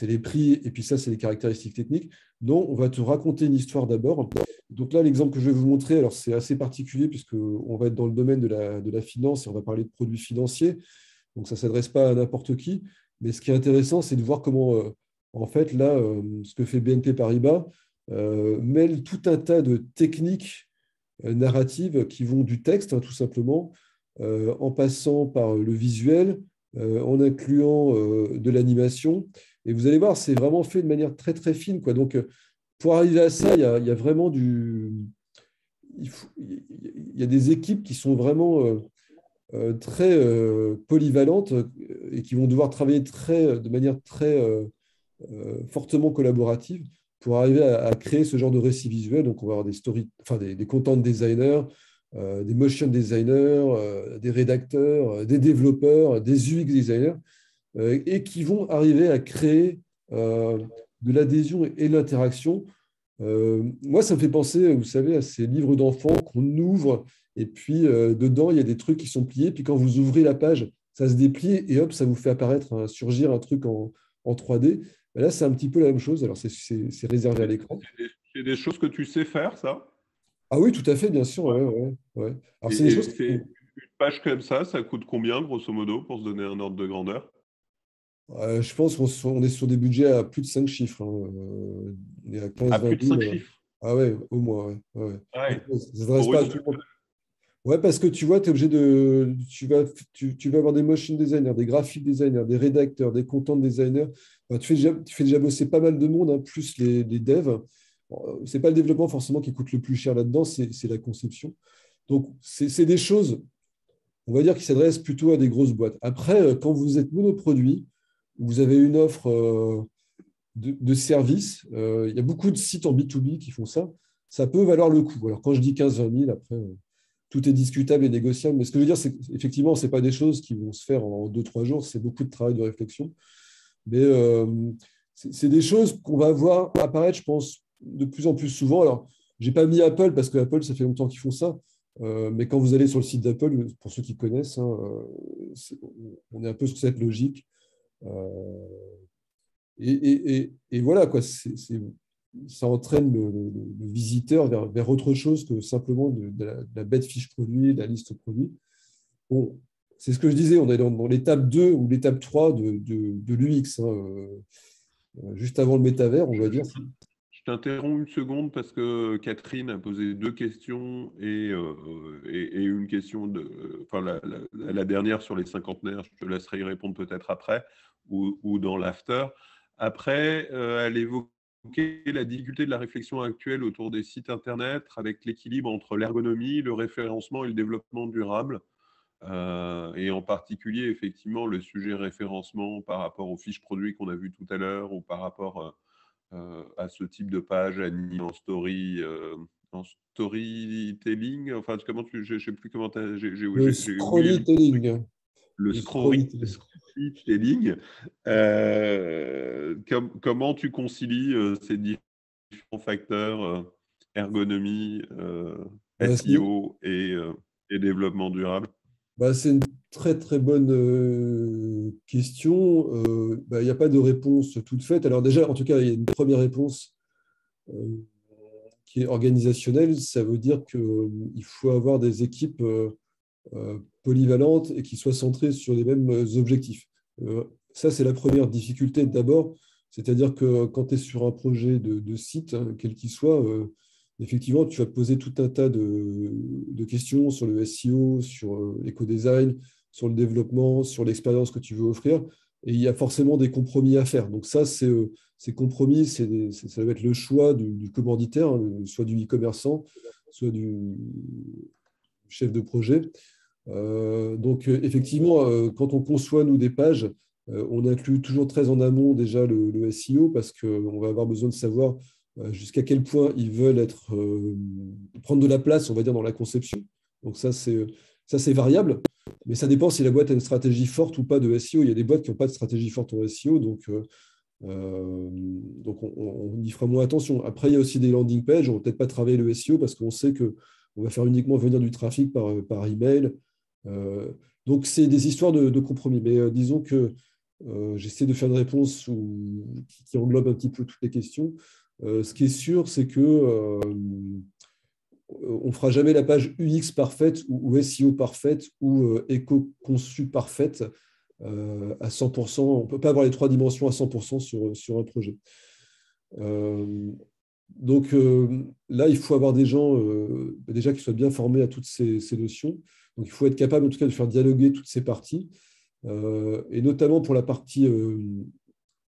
les prix, et puis ça c'est les caractéristiques techniques. Non, on va te raconter une histoire d'abord. Donc là, l'exemple que je vais vous montrer, alors c'est assez particulier puisqu'on va être dans le domaine de la finance et on va parler de produits financiers. Donc ça ne s'adresse pas à n'importe qui. Mais ce qui est intéressant, c'est de voir comment, en fait, là, ce que fait BNP Paribas mêle tout un tas de techniques narratives qui vont du texte, hein, tout simplement, en passant par le visuel, en incluant de l'animation. Et vous allez voir, c'est vraiment fait de manière très fine, quoi. Donc, pour arriver à ça, il y a vraiment il y a des équipes qui sont vraiment très polyvalentes et qui vont devoir travailler de manière très fortement collaborative pour arriver à créer ce genre de récit visuel. Donc, on va avoir des content designers, des motion designers, des rédacteurs, des développeurs, des UX designers, et qui vont arriver à créer de l'adhésion et de l'interaction. Moi, ça me fait penser, vous savez, à ces livres d'enfants qu'on ouvre et puis dedans, il y a des trucs qui sont pliés. Puis quand vous ouvrez la page, ça se déplie et hop, ça vous fait apparaître, surgir un truc en 3D. Ben là, c'est un petit peu la même chose. Alors, c'est réservé à l'écran. C'est des choses que tu sais faire, ça? Ah oui, tout à fait, bien sûr. Ouais. Ouais. Alors, c'est des choses C'est une page comme ça coûte combien, grosso modo, pour se donner un ordre de grandeur? je pense qu'on est sur des budgets à plus de 5 chiffres, hein. On est à À 15-20 plus de 5 000. chiffres. Ah ouais, au moins. Ouais. Ah ouais. Ça ne s'adresse Pour pas à une tout seule le monde. Ouais, parce que tu vois, tu es obligé de. Tu vas avoir des motion designers, des graphic designers, des rédacteurs, des content designers. Enfin, tu fais déjà bosser pas mal de monde, hein, plus les devs. Ce n'est pas le développement forcément qui coûte le plus cher là-dedans, c'est la conception. Donc, c'est des choses, on va dire, qui s'adressent plutôt à des grosses boîtes. Après, quand vous êtes monoproduit, vous avez une offre de service, il y a beaucoup de sites en B2B qui font ça. Ça peut valoir le coup. Alors, quand je dis 15-20 000, après, tout est discutable et négociable. Mais ce que je veux dire, c'est qu'effectivement, ce n'est pas des choses qui vont se faire en 2-3 jours. C'est beaucoup de travail de réflexion. Mais c'est des choses qu'on va voir apparaître, je pense, de plus en plus souvent. Alors, je n'ai pas mis Apple parce que Apple, ça fait longtemps qu'ils font ça. Mais quand vous allez sur le site d'Apple, pour ceux qui connaissent, hein, on est un peu sur cette logique. Et voilà, quoi. Ça entraîne le visiteur vers autre chose que simplement de la bête fiche produit, de la liste produit. Bon, c'est ce que je disais, on est dans l'étape 2 ou l'étape 3 de l'UX, hein, juste avant le métavers, on va dire. Je t'interromps une seconde parce que Catherine a posé deux questions et une question enfin la dernière sur les cinquantenaires, je te laisserai y répondre peut-être après ou dans l'after. Après, elle évoquait quelle est la difficulté de la réflexion actuelle autour des sites Internet avec l'équilibre entre l'ergonomie, le référencement et le développement durable? Et en particulier, effectivement, le sujet référencement par rapport aux fiches produits qu'on a vues tout à l'heure ou par rapport à ce type de page animée en storytelling. Enfin, je ne sais plus comment Le j'ai oublié scrollytelling. le Le scrollytelling. storytelling. Comment tu concilies ces différents facteurs, ergonomie, Bah, SEO et développement durable? c'est une très très bonne question. Il n'y a pas de réponse toute faite. Alors déjà, en tout cas, il y a une première réponse euh, qui est organisationnelle. Ça veut dire qu'il faut avoir des équipes polyvalentes et qui soient centrées sur les mêmes objectifs. Ça, c'est la première difficulté d'abord. C'est-à-dire que quand tu es sur un projet de site, hein, quel qu'il soit, effectivement, tu vas te poser tout un tas de questions sur le SEO, sur l'éco-design, sur le développement, sur l'expérience que tu veux offrir. Et il y a forcément des compromis à faire. Donc ça, ces compromis, ça va être le choix du commanditaire, hein, soit du e-commerçant, soit du chef de projet. Donc, effectivement, quand on conçoit, nous, des pages, on inclut toujours très en amont déjà le SEO parce qu'on va avoir besoin de savoir jusqu'à quel point ils veulent prendre de la place, on va dire, dans la conception. Donc, ça, c'est variable, mais ça dépend si la boîte a une stratégie forte ou pas de SEO. Il y a des boîtes qui n'ont pas de stratégie forte en SEO, donc on y fera moins attention. Après, il y a aussi des landing pages. On ne va peut-être pas travailler le SEO parce qu'on sait qu'on va faire uniquement venir du trafic par email. Donc, c'est des histoires de compromis. Mais disons que j'essaie de faire une réponse qui englobe un petit peu toutes les questions. Ce qui est sûr, c'est que on ne fera jamais la page UX parfaite ou SEO parfaite ou éco-conçue parfaite à 100%. On ne peut pas avoir les trois dimensions à 100% sur un projet. Donc là, il faut avoir des gens déjà qui soient bien formés à toutes ces notions. Donc il faut être capable en tout cas de faire dialoguer toutes ces parties. Et notamment pour la partie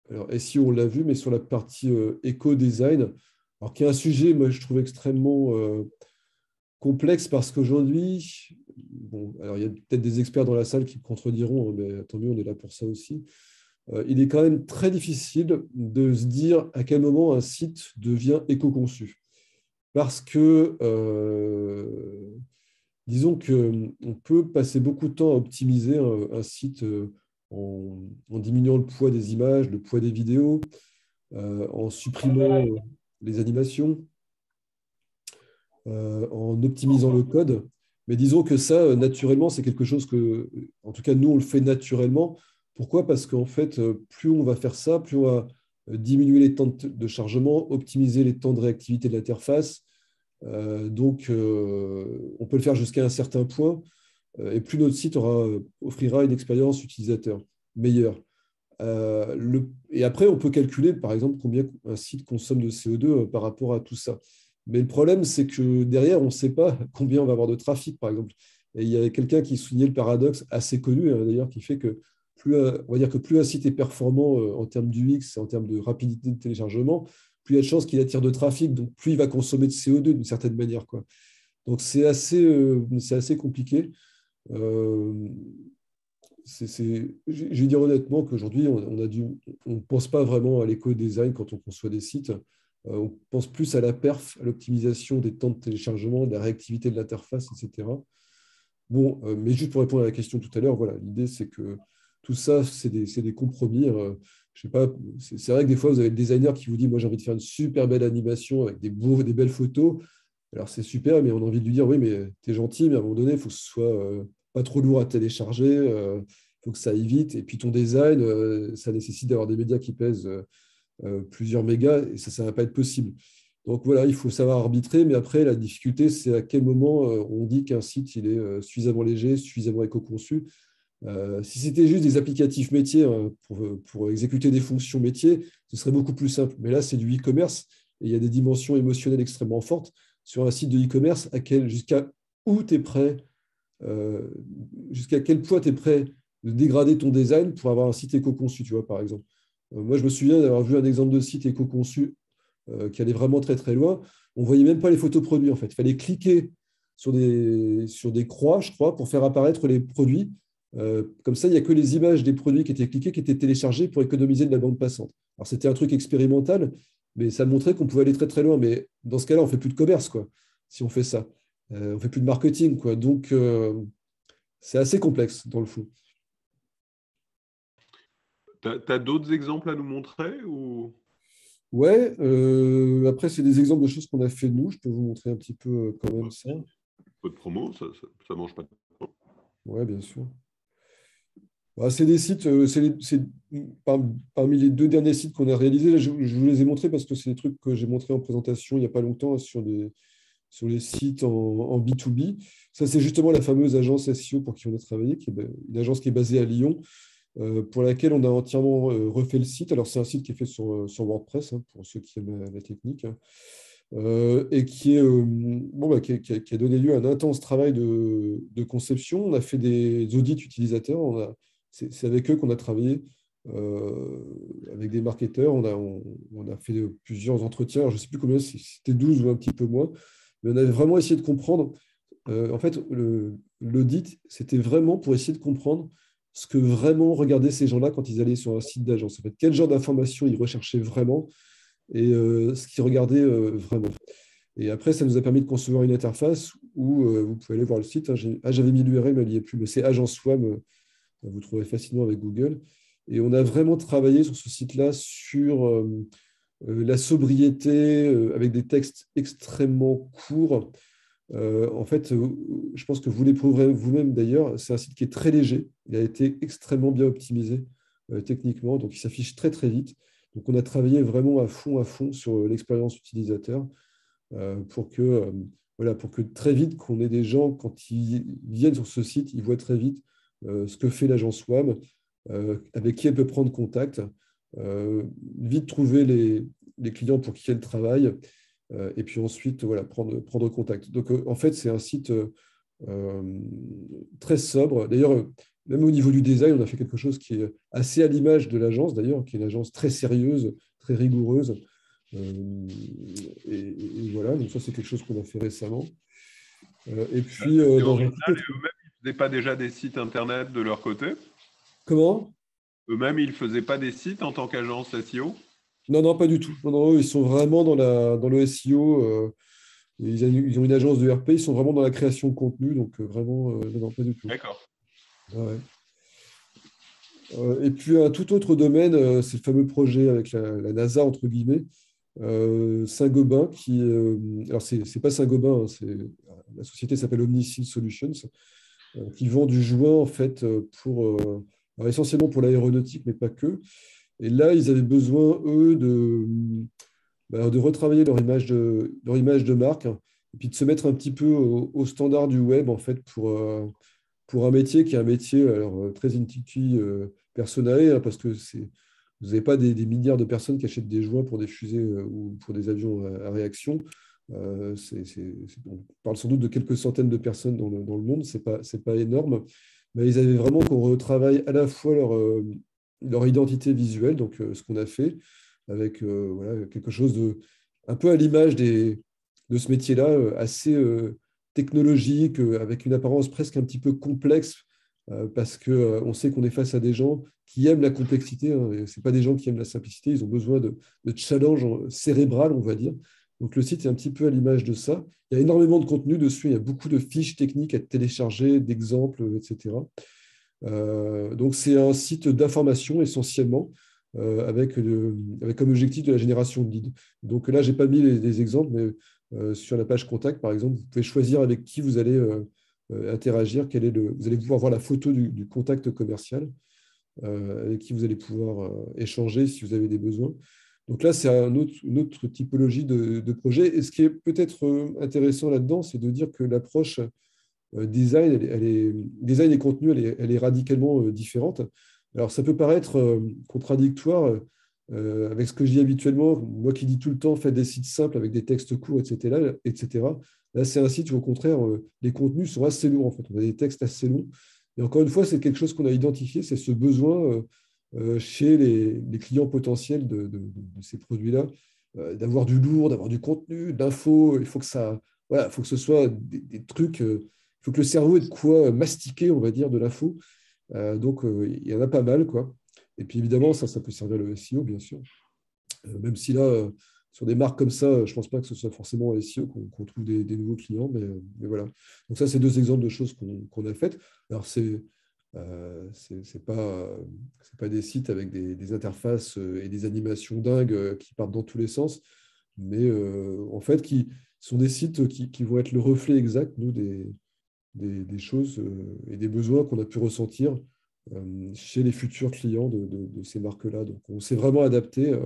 alors SEO, on l'a vu, mais sur la partie éco-design, alors qui est un sujet, moi, je trouve extrêmement complexe parce qu'aujourd'hui, bon, alors il y a peut-être des experts dans la salle qui me contrediront, hein, mais tant mieux, on est là pour ça aussi. Il est quand même très difficile de se dire à quel moment un site devient éco-conçu. Parce que, disons qu'on peut passer beaucoup de temps à optimiser un site en diminuant le poids des images, le poids des vidéos, en supprimant les animations, en optimisant le code. Mais disons que ça, naturellement, c'est quelque chose que, en tout cas, nous, on le fait naturellement. Pourquoi? Parce qu'en fait, plus on va faire ça, plus on va diminuer les temps de chargement, optimiser les temps de réactivité de l'interface. Donc, on peut le faire jusqu'à un certain point. Et plus notre site offrira une expérience utilisateur meilleure. Et après, on peut calculer, par exemple, combien un site consomme de CO2 par rapport à tout ça. Mais le problème, c'est que derrière, on ne sait pas combien on va avoir de trafic, par exemple. Et il y a quelqu'un qui soulignait le paradoxe assez connu, hein, d'ailleurs, qui fait que on va dire que plus un site est performant en termes d'UX, en termes de rapidité de téléchargement, plus il y a de chances qu'il attire de trafic, donc plus il va consommer de CO2 d'une certaine manière, quoi. Donc c'est assez compliqué. Euh, je vais dire honnêtement qu'aujourd'hui, on ne pense pas vraiment à l'éco-design quand on conçoit des sites. On pense plus à la perf, à l'optimisation des temps de téléchargement, de la réactivité de l'interface, etc. Bon, mais juste pour répondre à la question tout à l'heure, voilà, l'idée, c'est que tout ça, c'est des compromis. Je sais pas, c'est vrai que des fois, vous avez le designer qui vous dit, moi, j'ai envie de faire une super belle animation avec des belles photos. Alors, c'est super, mais on a envie de lui dire, oui, mais t'es gentil, mais à un moment donné, il faut que ce soit pas trop lourd à télécharger, il faut que ça aille vite. Et puis, ton design, ça nécessite d'avoir des médias qui pèsent plusieurs mégas, et ça ne va pas être possible. Donc voilà, il faut savoir arbitrer, mais après, la difficulté, c'est à quel moment on dit qu'un site il est suffisamment léger, suffisamment éco-conçu. Si c'était juste des applicatifs métiers hein, pour exécuter des fonctions métiers, ce serait beaucoup plus simple. Mais là, c'est du e-commerce, et il y a des dimensions émotionnelles extrêmement fortes. Sur un site de e-commerce, jusqu'à où tu es prêt, jusqu'à quel point tu es prêt de dégrader ton design pour avoir un site éco-conçu, tu vois, par exemple. Moi, je me souviens d'avoir vu un exemple de site éco-conçu qui allait vraiment très très loin. On ne voyait même pas les photos produits en fait. Il fallait cliquer sur des croix, je crois, pour faire apparaître les produits. Comme ça, il n'y a que les images des produits qui étaient cliquées, qui étaient téléchargées pour économiser de la bande passante. Alors, c'était un truc expérimental, mais ça montrait qu'on pouvait aller très, très loin. Mais dans ce cas-là, on ne fait plus de commerce, quoi, si on fait ça. On ne fait plus de marketing, quoi. Donc, c'est assez complexe, dans le fond. Tu as d'autres exemples à nous montrer ou... Ouais, après, c'est des exemples de choses qu'on a fait nous. Je peux vous montrer un petit peu quand même ça. Un peu de promo, ça mange pas de temps. Ouais, bien sûr. Bah, c'est des sites, parmi les 2 derniers sites qu'on a réalisés. Là, je vous les ai montrés parce que c'est des trucs que j'ai montrés en présentation il n'y a pas longtemps hein, sur les sites en B2B. Ça, c'est justement la fameuse agence SEO pour qui on a travaillé, qui est une agence qui est basée à Lyon, pour laquelle on a entièrement refait le site. Alors, c'est un site qui est fait sur WordPress, hein, pour ceux qui aiment la technique, hein, et qui a donné lieu à un intense travail de conception. On a fait des audits utilisateurs. C'est avec eux qu'on a travaillé, avec des marketeurs. On a fait plusieurs entretiens. Alors, je ne sais plus combien, si c'était 12 ou un petit peu moins. Mais on avait vraiment essayé de comprendre. En fait, l'audit, c'était vraiment pour essayer de comprendre ce que vraiment regardaient ces gens-là quand ils allaient sur un site d'agence. En fait, quel genre d'informations ils recherchaient vraiment et ce qu'ils regardaient vraiment. Et après, ça nous a permis de concevoir une interface où vous pouvez aller voir le site. Hein. J'avais mis l'URL, mais il n'y est plus. Mais c'est Agence WAM. Vous trouverez facilement avec Google. Et on a vraiment travaillé sur ce site-là sur la sobriété, avec des textes extrêmement courts. En fait, je pense que vous l'éprouverez vous-même d'ailleurs. C'est un site qui est très léger. Il a été extrêmement bien optimisé techniquement, donc il s'affiche très très vite. Donc on a travaillé vraiment à fond sur l'expérience utilisateur pour que très vite, qu'on ait des gens, quand ils viennent sur ce site, ils voient très vite ce que fait l'agence WAM, avec qui elle peut prendre contact, vite trouver les clients pour qui elle travaille, et puis ensuite prendre contact. Donc en fait, c'est un site très sobre. D'ailleurs, même au niveau du design, on a fait quelque chose qui est assez à l'image de l'agence, d'ailleurs, qui est une agence très sérieuse, très rigoureuse. Et voilà, donc ça, c'est quelque chose qu'on a fait récemment. Et puis, dans un eux-mêmes, ils ne faisaient pas déjà des sites Internet de leur côté? Comment? Eux-mêmes, ils ne faisaient pas des sites en tant qu'agence SEO? Non, pas du tout. Non, ils sont vraiment dans le SEO. Ils ont une agence de RP, ils sont vraiment dans la création de contenu, donc vraiment, non, pas du tout. D'accord. Ouais. Et puis, un tout autre domaine, c'est le fameux projet avec la NASA, entre guillemets, Saint-Gobain, alors, c'est pas Saint-Gobain, hein, la société s'appelle Omnisil Solutions, qui vend du joint, en fait, alors, essentiellement pour l'aéronautique, mais pas que. Et là, ils avaient besoin, eux, de retravailler leur image de marque, hein, et puis de se mettre un petit peu au standard du web, en fait, pour un métier qui est un métier alors, très intuitif, personae, hein, parce que vous n'avez pas des milliards de personnes qui achètent des joints pour des fusées ou pour des avions à réaction. On parle sans doute de quelques centaines de personnes dans le monde, c'est pas énorme, mais ils avaient vraiment qu'on retravaille à la fois leur identité visuelle, donc ce qu'on a fait, avec quelque chose un peu à l'image de ce métier-là, assez technologique, avec une apparence presque un petit peu complexe, parce qu'on sait qu'on est face à des gens qui aiment la complexité. Hein, ce pas des gens qui aiment la simplicité, ils ont besoin de challenge cérébral, on va dire. Donc le site est un petit peu à l'image de ça. Il y a énormément de contenu dessus, il y a beaucoup de fiches techniques à télécharger, d'exemples, etc. Donc c'est un site d'information essentiellement, avec comme objectif de la génération de leads. Donc là, je n'ai pas mis les exemples, mais sur la page contact, par exemple, vous pouvez choisir avec qui vous allez interagir, vous allez pouvoir voir la photo du contact commercial, avec qui vous allez pouvoir échanger si vous avez des besoins. Donc là, c'est une autre typologie de projet. Et ce qui est peut-être intéressant là-dedans, c'est de dire que l'approche design, design et contenu, elle est radicalement différente. Alors, ça peut paraître contradictoire avec ce que je dis habituellement. Moi qui dis tout le temps, faites des sites simples avec des textes courts, etc. etc. Là, c'est un site où, au contraire, les contenus sont assez lourds. En fait. On a des textes assez longs. Et encore une fois, c'est quelque chose qu'on a identifié, c'est ce besoin chez les clients potentiels de ces produits-là, d'avoir du lourd, d'avoir du contenu, de l'info. Il faut que ça, voilà, faut que ce soit des trucs. Il faut que le cerveau ait de quoi mastiquer, on va dire, de l'info. Donc, il y en a pas mal, quoi. Et puis, évidemment, ça peut servir le SEO, bien sûr. Même si là, sur des marques comme ça, je ne pense pas que ce soit forcément en SEO qu'on trouve des nouveaux clients, mais voilà. Donc ça, c'est deux exemples de choses qu'on a faites. Alors, c'est pas des sites avec des interfaces et des animations dingues qui partent dans tous les sens, mais en fait, qui sont des sites qui vont être le reflet exact, nous, des choses et des besoins qu'on a pu ressentir chez les futurs clients de ces marques-là. Donc, on s'est vraiment adapté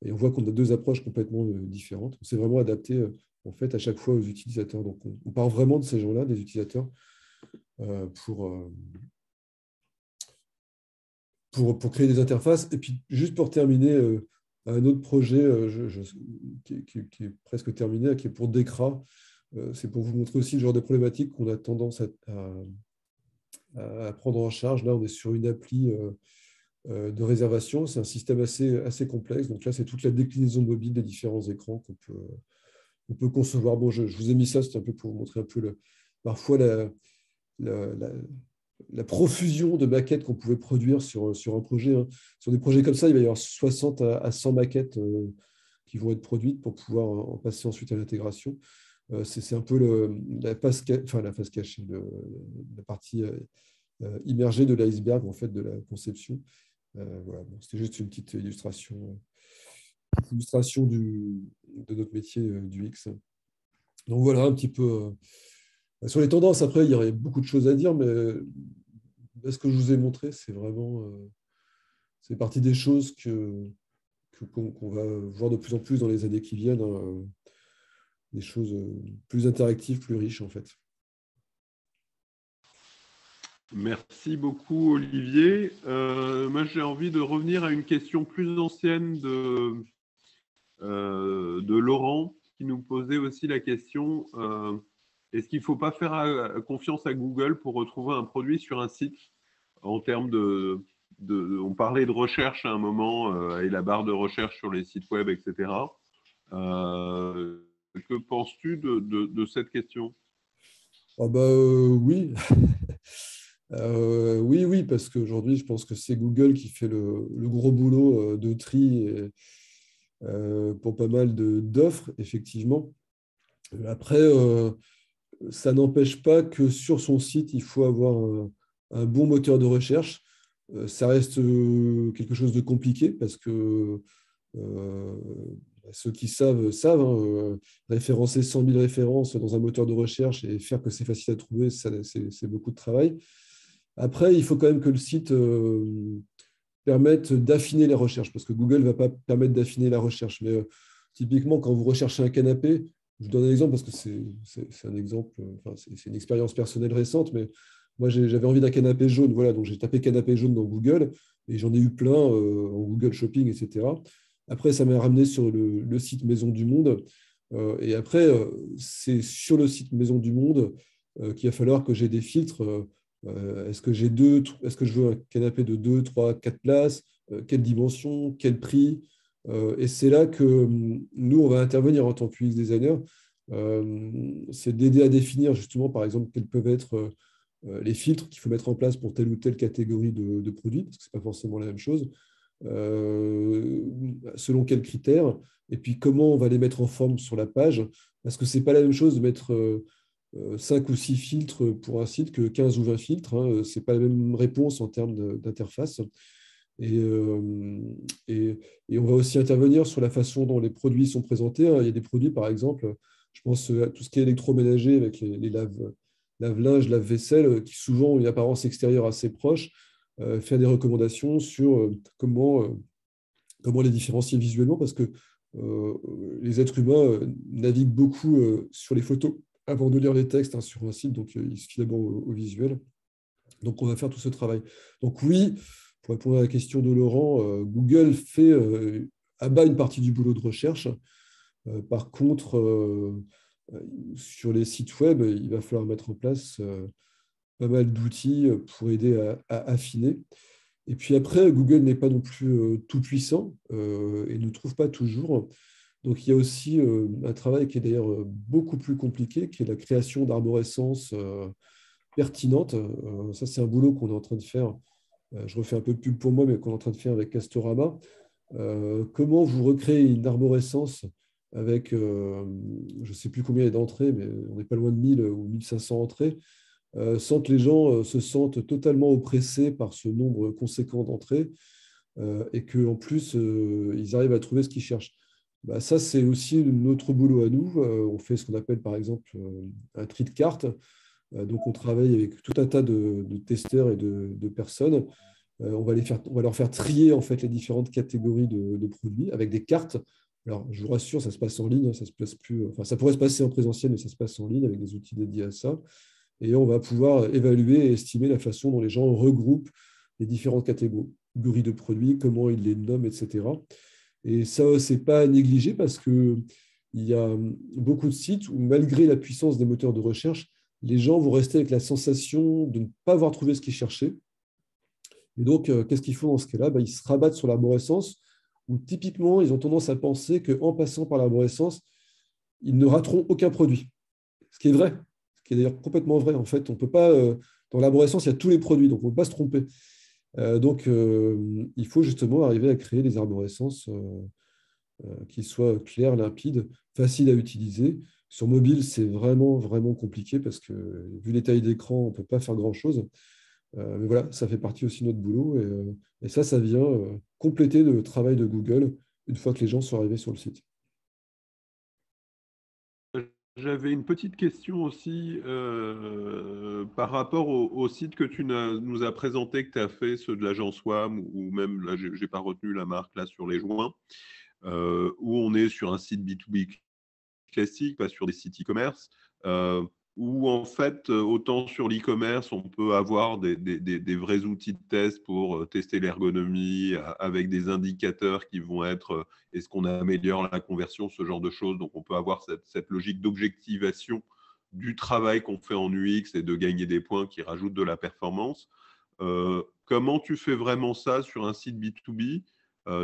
et on voit qu'on a deux approches complètement différentes. On s'est vraiment adapté en fait, à chaque fois aux utilisateurs. Donc, on part vraiment de ces gens-là, des utilisateurs, pour créer des interfaces. Et puis, juste pour terminer, un autre projet qui est presque terminé, qui est pour Decra. C'est pour vous montrer aussi le genre de problématiques qu'on a tendance à prendre en charge. Là, on est sur une appli de réservation. C'est un système assez complexe. Donc là, c'est toute la déclinaison mobile des différents écrans qu'on peut concevoir. Bon, je vous ai mis ça, c'est un peu pour vous montrer un peu parfois la profusion de maquettes qu'on pouvait produire sur un projet. Hein. Sur des projets comme ça, il va y avoir 60 à 100 maquettes qui vont être produites pour pouvoir en passer ensuite à l'intégration. C'est un peu la face cachée, la partie immergée de l'iceberg en fait, de la conception. Voilà, bon, c'était juste une petite illustration de notre métier du X. Donc voilà un petit peu. Sur les tendances, après, il y aurait beaucoup de choses à dire, mais ce que je vous ai montré, c'est vraiment c'est partie des choses qu'on va voir de plus en plus dans les années qui viennent, hein, des choses plus interactives, plus riches, en fait. Merci beaucoup, Olivier. Moi, j'ai envie de revenir à une question plus ancienne de Laurent, qui nous posait aussi la question est-ce qu'il ne faut pas faire confiance à Google pour retrouver un produit sur un site en termes on parlait de recherche à un moment et la barre de recherche sur les sites web, etc. Que penses-tu de cette question? Ah bah, oui. Oui, parce qu'aujourd'hui, je pense que c'est Google qui fait le gros boulot de tri pour pas mal d'offres, effectivement. Après, ça n'empêche pas que sur son site, il faut avoir un bon moteur de recherche. Ça reste quelque chose de compliqué parce que ceux qui savent, hein, référencer 100 000 références dans un moteur de recherche et faire que c'est facile à trouver, c'est beaucoup de travail. Après, il faut quand même que le site permette d'affiner les recherches, parce que Google ne va pas permettre d'affiner la recherche. Mais typiquement, quand vous recherchez un canapé, je vous donne un exemple parce que c'est un exemple, enfin, c'est une expérience personnelle récente, mais moi, j'avais envie d'un canapé jaune. Voilà, donc j'ai tapé canapé jaune dans Google et j'en ai eu plein en Google Shopping, etc. Après, ça m'a ramené sur le site Maison du Monde. Et après, c'est sur le site Maison du Monde qu'il va falloir que j'ai des filtres. Est-ce que je veux un canapé de 2, 3, 4 places? Quelle dimension? Quel prix? Et c'est là que nous, on va intervenir en tant que UX designer. C'est d'aider à définir justement, par exemple, quels peuvent être les filtres qu'il faut mettre en place pour telle ou telle catégorie de produits, parce que ce n'est pas forcément la même chose. Selon quels critères, et puis comment on va les mettre en forme sur la page, parce que ce n'est pas la même chose de mettre 5 ou 6 filtres pour un site que 15 ou 20 filtres. Hein. Ce n'est pas la même réponse en termes d'interface. Et on va aussi intervenir sur la façon dont les produits sont présentés. Hein. Il y a des produits, par exemple, je pense à tout ce qui est électroménager avec les lave-linge, lave-vaisselle, qui souvent ont une apparence extérieure assez proche, faire des recommandations sur comment les différencier visuellement, parce que les êtres humains naviguent beaucoup sur les photos avant de lire les textes sur un site, donc il se fie d'abord au visuel. Donc on va faire tout ce travail. Donc oui, pour répondre à la question de Laurent, Google abat une partie du boulot de recherche. Par contre, sur les sites web, il va falloir mettre en place pas mal d'outils pour aider à affiner. Et puis après, Google n'est pas non plus tout puissant et ne trouve pas toujours. Donc, il y a aussi un travail qui est d'ailleurs beaucoup plus compliqué, qui est la création d'arborescences pertinentes. Ça, c'est un boulot qu'on est en train de faire. Je refais un peu de pub pour moi, mais qu'on est en train de faire avec Castorama. Comment vous recréez une arborescence avec, je ne sais plus combien il y a d'entrées, mais on n'est pas loin de 1000 ou 1500 entrées, sans que les gens se sentent totalement oppressés par ce nombre conséquent d'entrées et qu'en plus, ils arrivent à trouver ce qu'ils cherchent. Bah, ça, c'est aussi notre boulot à nous. On fait ce qu'on appelle, par exemple, un tri de cartes. Donc, on travaille avec tout un tas de testeurs et de personnes. On va leur faire trier en fait, les différentes catégories de produits avec des cartes. Alors, je vous rassure, ça se passe en ligne, hein, ça se passe plus, enfin, ça pourrait se passer en présentiel, mais ça se passe en ligne avec des outils dédiés à ça. Et on va pouvoir évaluer et estimer la façon dont les gens regroupent les différentes catégories de produits, comment ils les nomment, etc. Et ça, ce n'est pas à négliger parce qu'il y a beaucoup de sites où, malgré la puissance des moteurs de recherche, les gens vont rester avec la sensation de ne pas avoir trouvé ce qu'ils cherchaient. Et donc, qu'est-ce qu'ils font dans ce cas-là? Ils se rabattent sur l'arborescence, où typiquement, ils ont tendance à penser qu'en passant par l'arborescence, ils ne rateront aucun produit. Ce qui est vrai, ce qui est d'ailleurs complètement vrai. En fait, on peut pas, dans l'arborescence, il y a tous les produits, donc on ne peut pas se tromper. Donc, il faut justement arriver à créer des arborescences qui soient claires, limpides, faciles à utiliser. Sur mobile, c'est vraiment, vraiment compliqué parce que, vu les tailles d'écran, on ne peut pas faire grand-chose. Mais voilà, ça fait partie aussi de notre boulot. Et ça vient compléter le travail de Google une fois que les gens sont arrivés sur le site. J'avais une petite question aussi par rapport au site que tu nous as présenté, que tu as fait, ceux de l'agence WAM, ou même, là, je n'ai pas retenu la marque là sur les joints, où on est sur un site B2B classique, pas sur des sites e-commerce, où en fait, autant sur l'e-commerce, on peut avoir des vrais outils de test pour tester l'ergonomie avec des indicateurs qui vont être est-ce qu'on améliore la conversion, ce genre de choses. Donc, on peut avoir cette logique d'objectivation du travail qu'on fait en UX et de gagner des points qui rajoutent de la performance. Comment tu fais vraiment ça sur un site B2B?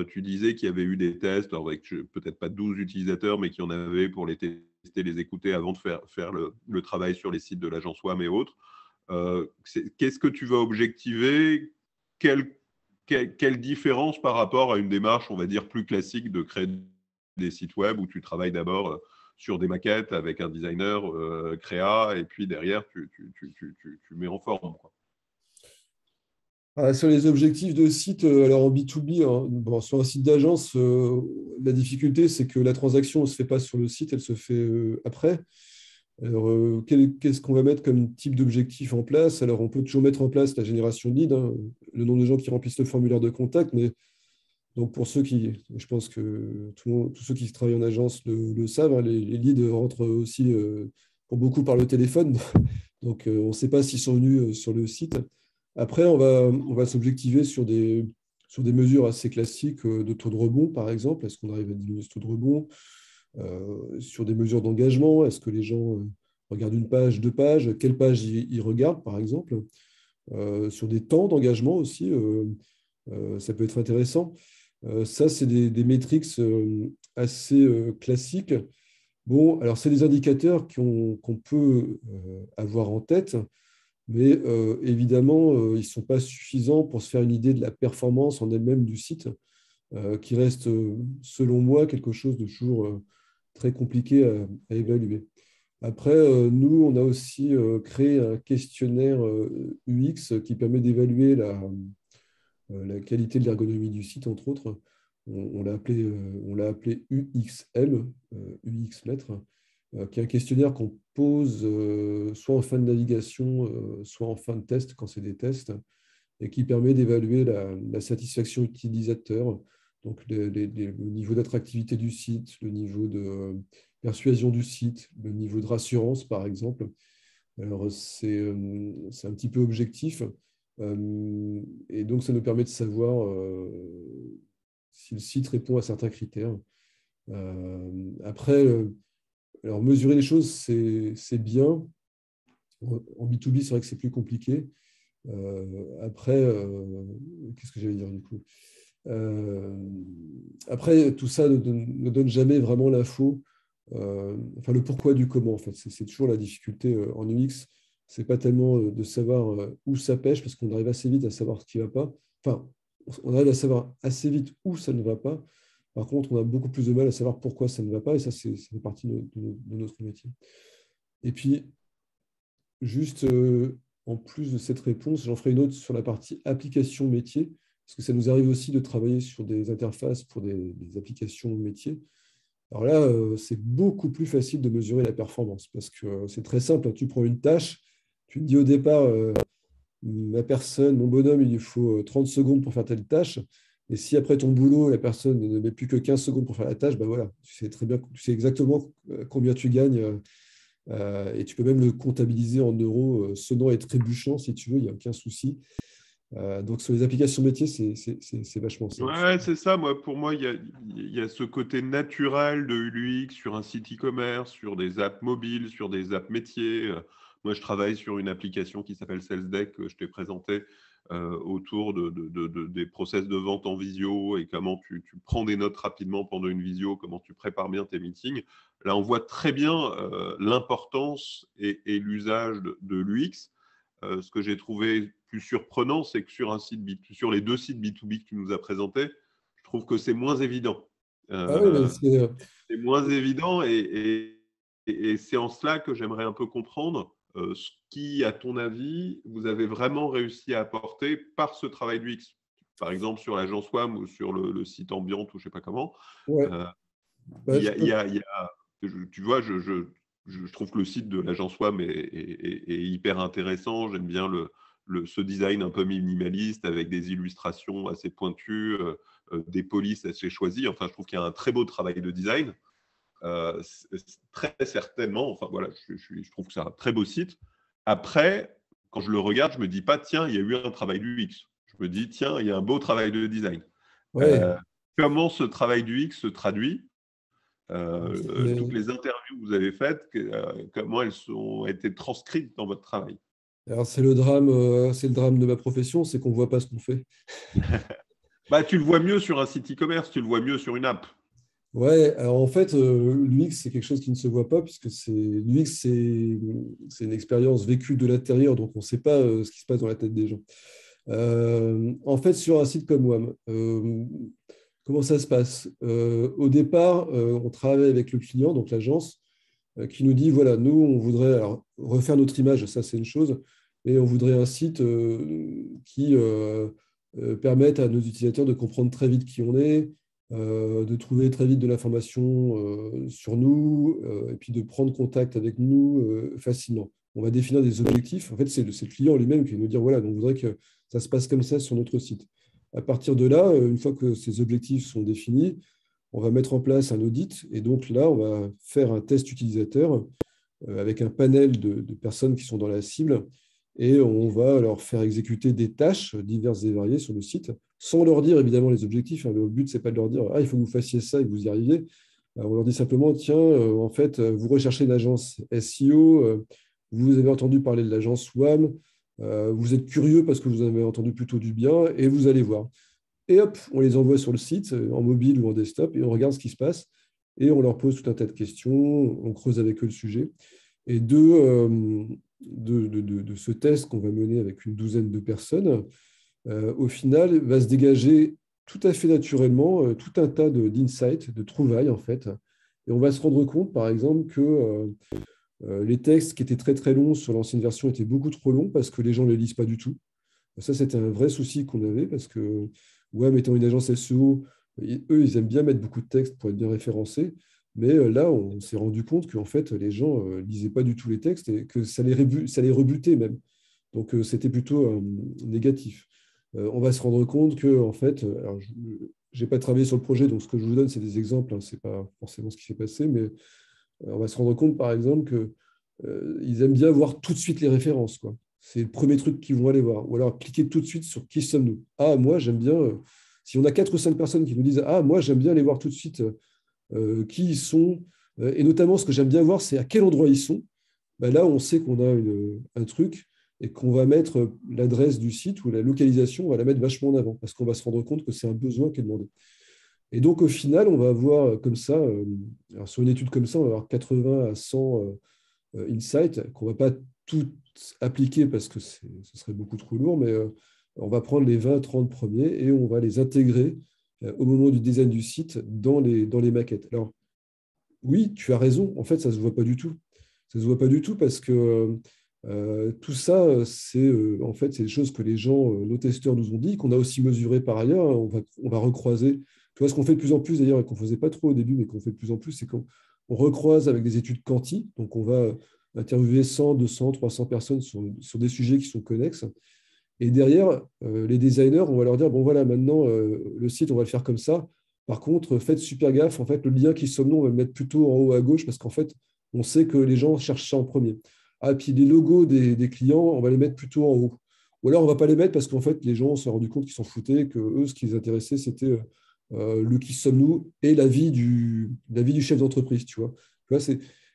Tu disais qu'il y avait eu des tests, avec peut-être pas 12 utilisateurs, mais qu'il y en avait pour les tester, les écouter avant de faire le travail sur les sites de l'agence WAM et autres. Qu'est-ce que tu vas objectiver? Quelle différence par rapport à une démarche, on va dire, plus classique de créer des sites web où tu travailles d'abord sur des maquettes avec un designer créa et puis derrière, tu mets en forme, quoi. Sur les objectifs de site, alors en B2B, hein, bon, sur un site d'agence, la difficulté, c'est que la transaction ne se fait pas sur le site, elle se fait après. Alors, qu'est-ce qu'on va mettre comme type d'objectif en place? Alors, on peut toujours mettre en place la génération de leads, hein, le nombre de gens qui remplissent le formulaire de contact, mais donc pour ceux qui, je pense que tous ceux qui travaillent en agence le savent, hein, les leads rentrent aussi pour beaucoup par le téléphone, donc on ne sait pas s'ils sont venus sur le site. Après, on va s'objectiver sur des mesures assez classiques de taux de rebond, par exemple. Est-ce qu'on arrive à diminuer ce taux de rebond? Sur des mesures d'engagement, est-ce que les gens regardent une page, deux pages? Quelle page ils regardent, par exemple? Sur des temps d'engagement aussi, ça peut être intéressant. Ça, c'est des métriques assez classiques. Bon, alors, c'est des indicateurs qu'on peut avoir en tête, mais évidemment, ils ne sont pas suffisants pour se faire une idée de la performance en elle-même du site, qui reste, selon moi, quelque chose de toujours très compliqué à évaluer. Après, nous, on a aussi créé un questionnaire UX qui permet d'évaluer la qualité de l'ergonomie du site, entre autres. On l'a appelé UXL, UX Maître, qui est un questionnaire qu'on pose soit en fin de navigation, soit en fin de test, quand c'est des tests, et qui permet d'évaluer la satisfaction utilisateur, donc le niveau d'attractivité du site, le niveau de persuasion du site, le niveau de rassurance, par exemple. Alors, c'est un petit peu objectif, et donc ça nous permet de savoir si le site répond à certains critères. Après, alors mesurer les choses, c'est bien. En B2B, c'est vrai que c'est plus compliqué. Après, qu'est-ce que j'allais dire du coup? Euh, Après, tout ça ne donne jamais vraiment l'info, enfin le pourquoi du comment, en fait. C'est toujours la difficulté en UX. C'est pas tellement de savoir où ça pêche, parce qu'on arrive assez vite à savoir ce qui ne va pas. Enfin, on arrive à savoir assez vite où ça ne va pas. Par contre, on a beaucoup plus de mal à savoir pourquoi ça ne va pas, et ça fait partie de notre métier. Et puis, juste en plus de cette réponse, j'en ferai une autre sur la partie application métier, parce que ça nous arrive aussi de travailler sur des interfaces pour des applications métiers. Alors là, c'est beaucoup plus facile de mesurer la performance, parce que c'est très simple, hein. Tu prends une tâche, tu te dis au départ, ma personne, mon bonhomme, il lui faut 30 secondes pour faire telle tâche. Et si après ton boulot, la personne ne met plus que 15 secondes pour faire la tâche, ben voilà, tu sais très bien, tu sais exactement combien tu gagnes. Et tu peux même le comptabiliser en euros, sonnant et trébuchant, si tu veux, il n'y a aucun souci. Donc, sur les applications métiers, c'est vachement simple. Ouais, c'est ça. Pour moi, il y a ce côté naturel de l'UX sur un site e-commerce, sur des apps mobiles, sur des apps métiers. Moi, je travaille sur une application qui s'appelle SalesDeck, que je t'ai présenté autour des process de vente en visio et comment tu prends des notes rapidement pendant une visio, comment tu prépares bien tes meetings. Là, on voit très bien l'importance et l'usage de l'UX. Ce que j'ai trouvé plus surprenant, c'est que sur les 2 sites B2B que tu nous as présentés, je trouve que c'est moins évident. Ah oui, mais C'est moins évident et c'est en cela que j'aimerais un peu comprendre ce qui, à ton avis, vous avez vraiment réussi à apporter par ce travail du X. Par exemple, sur l'agence WAM ou sur le site Ambiante ou je ne sais pas comment. ouais. Euh, Bah, il y a, il y a- il y a- tu vois, je trouve que le site de l'agence WAM est hyper intéressant. J'aime bien ce design un peu minimaliste avec des illustrations assez pointues, des polices assez choisies. Enfin, je trouve qu'il y a un très beau travail de design. Très certainement, enfin voilà, je trouve que c'est un très beau site. Après, quand je le regarde, je me dis pas, tiens, il y a eu un travail du X. Je me dis, tiens, il y a un beau travail de design. ouais. Euh, Comment ce travail du X se traduit? Toutes Et- les interviews que vous avez faites, comment elles ont été transcrites dans votre travail? Alors, c'est le drame de ma profession, c'est qu'on ne voit pas ce qu'on fait. Bah, tu le vois mieux sur un site e-commerce, tu le vois mieux sur une app. Ouais, alors en fait, l'UX, c'est quelque chose qui ne se voit pas, puisque l'UX, c'est une expérience vécue de l'intérieur, donc on ne sait pas ce qui se passe dans la tête des gens. En fait, sur un site comme WAM, comment ça se passe? Au départ, on travaille avec le client, donc l'agence, qui nous dit, voilà, nous, on voudrait alors, refaire notre image, ça c'est une chose, mais on voudrait un site qui permette à nos utilisateurs de comprendre très vite qui on est, de trouver très vite de l'information sur nous, et puis de prendre contact avec nous facilement. On va définir des objectifs. En fait, c'est le client lui-même qui va nous dire, voilà, donc on voudrait que ça se passe comme ça sur notre site. À partir de là, une fois que ces objectifs sont définis, on va mettre en place un audit et donc là, on va faire un test utilisateur avec un panel de personnes qui sont dans la cible et on va leur faire exécuter des tâches diverses et variées sur le site sans leur dire évidemment les objectifs. Le but, c'est pas de leur dire il faut que vous fassiez ça et que vous y arrivez. On leur dit simplement tiens, en fait, vous recherchez une agence SEO, vous avez entendu parler de l'agence WAM, vous êtes curieux parce que vous en avez entendu plutôt du bien et vous allez voir. Et hop, on les envoie sur le site, en mobile ou en desktop, et on regarde ce qui se passe. Et on leur pose tout un tas de questions, on creuse avec eux le sujet. Et de ce test qu'on va mener avec une douzaine de personnes, au final, va se dégager tout à fait naturellement tout un tas d'insights, de trouvailles, en fait. Et on va se rendre compte, par exemple, que les textes qui étaient très, très longs sur l'ancienne version étaient beaucoup trop longs parce que les gens ne les lisent pas du tout. Ça, c'était un vrai souci qu'on avait parce que, ouais, étant une agence SEO, eux, ils aiment bien mettre beaucoup de textes pour être bien référencés. Mais là, on s'est rendu compte qu'en fait, les gens ne lisaient pas du tout les textes et que ça les rebutait même. Donc, c'était plutôt négatif. On va se rendre compte que, en fait, alors, je n'ai pas travaillé sur le projet, donc ce que je vous donne, c'est des exemples, hein, ce n'est pas forcément ce qui s'est passé, mais on va se rendre compte, par exemple, qu'ils aiment bien voir tout de suite les références, quoi. C'est le premier truc qu'ils vont aller voir. Ou alors cliquer tout de suite sur qui sommes-nous. Ah, moi, j'aime bien. Si on a 4 ou 5 personnes qui nous disent ah, moi, j'aime bien aller voir tout de suite qui ils sont. Et notamment, ce que j'aime bien voir, c'est à quel endroit ils sont. Ben là, on sait qu'on a un truc. et qu'on va mettre l'adresse du site ou la localisation, on va la mettre vachement en avant parce qu'on va se rendre compte que c'est un besoin qui est demandé. Et donc, au final, on va avoir comme ça, alors sur une étude comme ça, on va avoir 80 à 100 insights qu'on ne va pas tout appliquer parce que ce serait beaucoup trop lourd, mais on va prendre les 20, 30 premiers et on va les intégrer au moment du design du site dans les maquettes. Alors, oui, tu as raison, en fait, ça ne se voit pas du tout. Ça ne se voit pas du tout parce que tout ça, en fait, c'est des choses que les gens, nos testeurs nous ont dit, qu'on a aussi mesuré par ailleurs. On va recroiser. Tu vois, ce qu'on fait de plus en plus, d'ailleurs, et qu'on ne faisait pas trop au début, mais qu'on fait de plus en plus, c'est qu'on recroise avec des études quanti. Donc, on va interviewer 100, 200, 300 personnes sur des sujets qui sont connexes. Et derrière, les designers, on va leur dire, bon, voilà, maintenant, le site, on va le faire comme ça. Par contre, faites super gaffe. En fait, le lien qui somme, on va le mettre plutôt en haut à gauche parce qu'en fait, on sait que les gens cherchent ça en premier. Ah, puis les logos des clients, on va les mettre plutôt en haut. Ou alors, on ne va pas les mettre parce qu'en fait, les gens se sont rendus compte qu'ils s'en foutaient, que eux, ce qui les intéressait, c'était le qui sommes-nous et la vie du chef d'entreprise. Tu vois,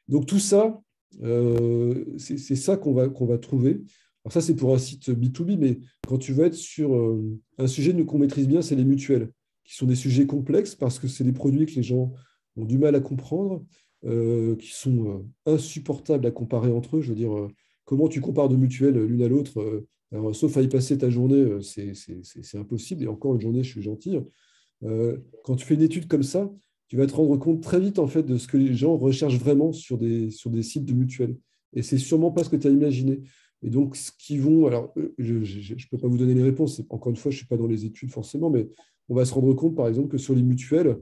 donc, tout ça, c'est ça qu'on va trouver. Alors, ça, c'est pour un site B2B, mais quand tu vas être sur un sujet qu'on maîtrise bien, c'est les mutuelles, qui sont des sujets complexes parce que c'est des produits que les gens ont du mal à comprendre. Qui sont insupportables à comparer entre eux. Je veux dire, comment tu compares deux mutuelles l'une à l'autre sauf à y passer ta journée, c'est impossible. Et encore une journée, je suis gentil. Quand tu fais une étude comme ça, tu vas te rendre compte très vite en fait, de ce que les gens recherchent vraiment sur des sites de mutuelles. Et c'est sûrement pas ce que tu as imaginé. Et donc, ce qu'ils vont... Alors, je ne peux pas vous donner les réponses. Encore une fois, je ne suis pas dans les études forcément, mais on va se rendre compte, par exemple, que sur les mutuelles,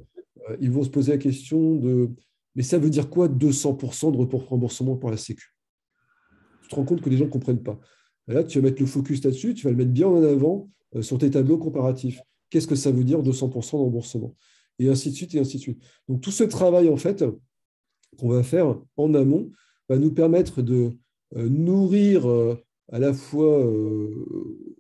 ils vont se poser la question de mais ça veut dire quoi 200% de remboursement par la Sécu? Tu te rends compte que les gens ne comprennent pas. Et là, tu vas mettre le focus là-dessus, tu vas le mettre bien en avant sur tes tableaux comparatifs. Qu'est-ce que ça veut dire 200% de remboursement? Et ainsi de suite, et ainsi de suite. Donc, tout ce travail, en fait, qu'on va faire en amont, va nous permettre de nourrir à la fois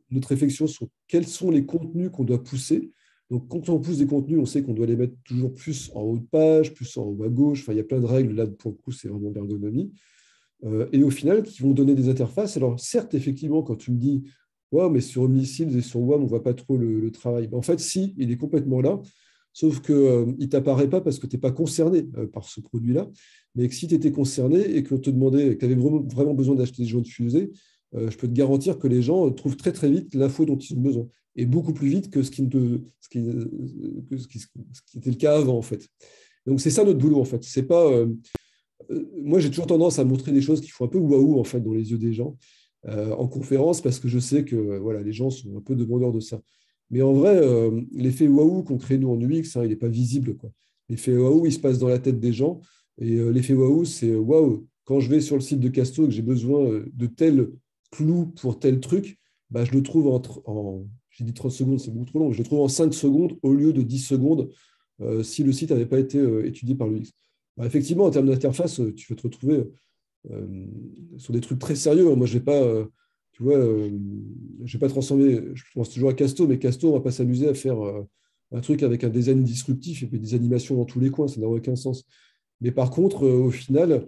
notre réflexion sur quels sont les contenus qu'on doit pousser. Donc, quand on pousse des contenus, on sait qu'on doit les mettre toujours plus en haut de page, plus en haut à gauche. Enfin, il y a plein de règles. Là, pour le coup, c'est vraiment l'ergonomie. Et au final, qui vont donner des interfaces. Alors, certes, effectivement, quand tu me dis « Ouais, mais sur Omniscibles et sur WAM, on ne voit pas trop le travail. » En fait, si, il est complètement là. Sauf qu'il ne t'apparaît pas parce que tu n'es pas concerné par ce produit-là. Mais que si tu étais concerné et qu'on te demandait, que tu avais vraiment besoin d'acheter des joints de fusée, je peux te garantir que les gens trouvent très très vite l'info dont ils ont besoin. Et beaucoup plus vite que ce qui était le cas avant, en fait. Donc, c'est ça notre boulot, en fait. C'est pas, moi, j'ai toujours tendance à montrer des choses qui font un peu waouh, en fait, dans les yeux des gens en conférence, parce que je sais que voilà, les gens sont un peu demandeurs de ça. Mais en vrai, l'effet waouh qu'on crée nous en UX, il n'est pas visible, quoi. L'effet waouh, il se passe dans la tête des gens. Et l'effet waouh, c'est waouh, quand je vais sur le site de Casto et que j'ai besoin de tel clou pour tel truc, bah, je le trouve j'ai dit 30 secondes, c'est beaucoup trop long, je le trouve en 5 secondes au lieu de 10 secondes si le site n'avait pas été étudié par l'UX. Bah, effectivement, en termes d'interface, tu vas te retrouver sur des trucs très sérieux. Moi, je ne vais pas, tu vois, je vais pas transformer, je pense toujours à Casto, mais Casto, on ne va pas s'amuser à faire un truc avec un design disruptif et puis des animations dans tous les coins, ça n'a aucun sens. Mais par contre, au final,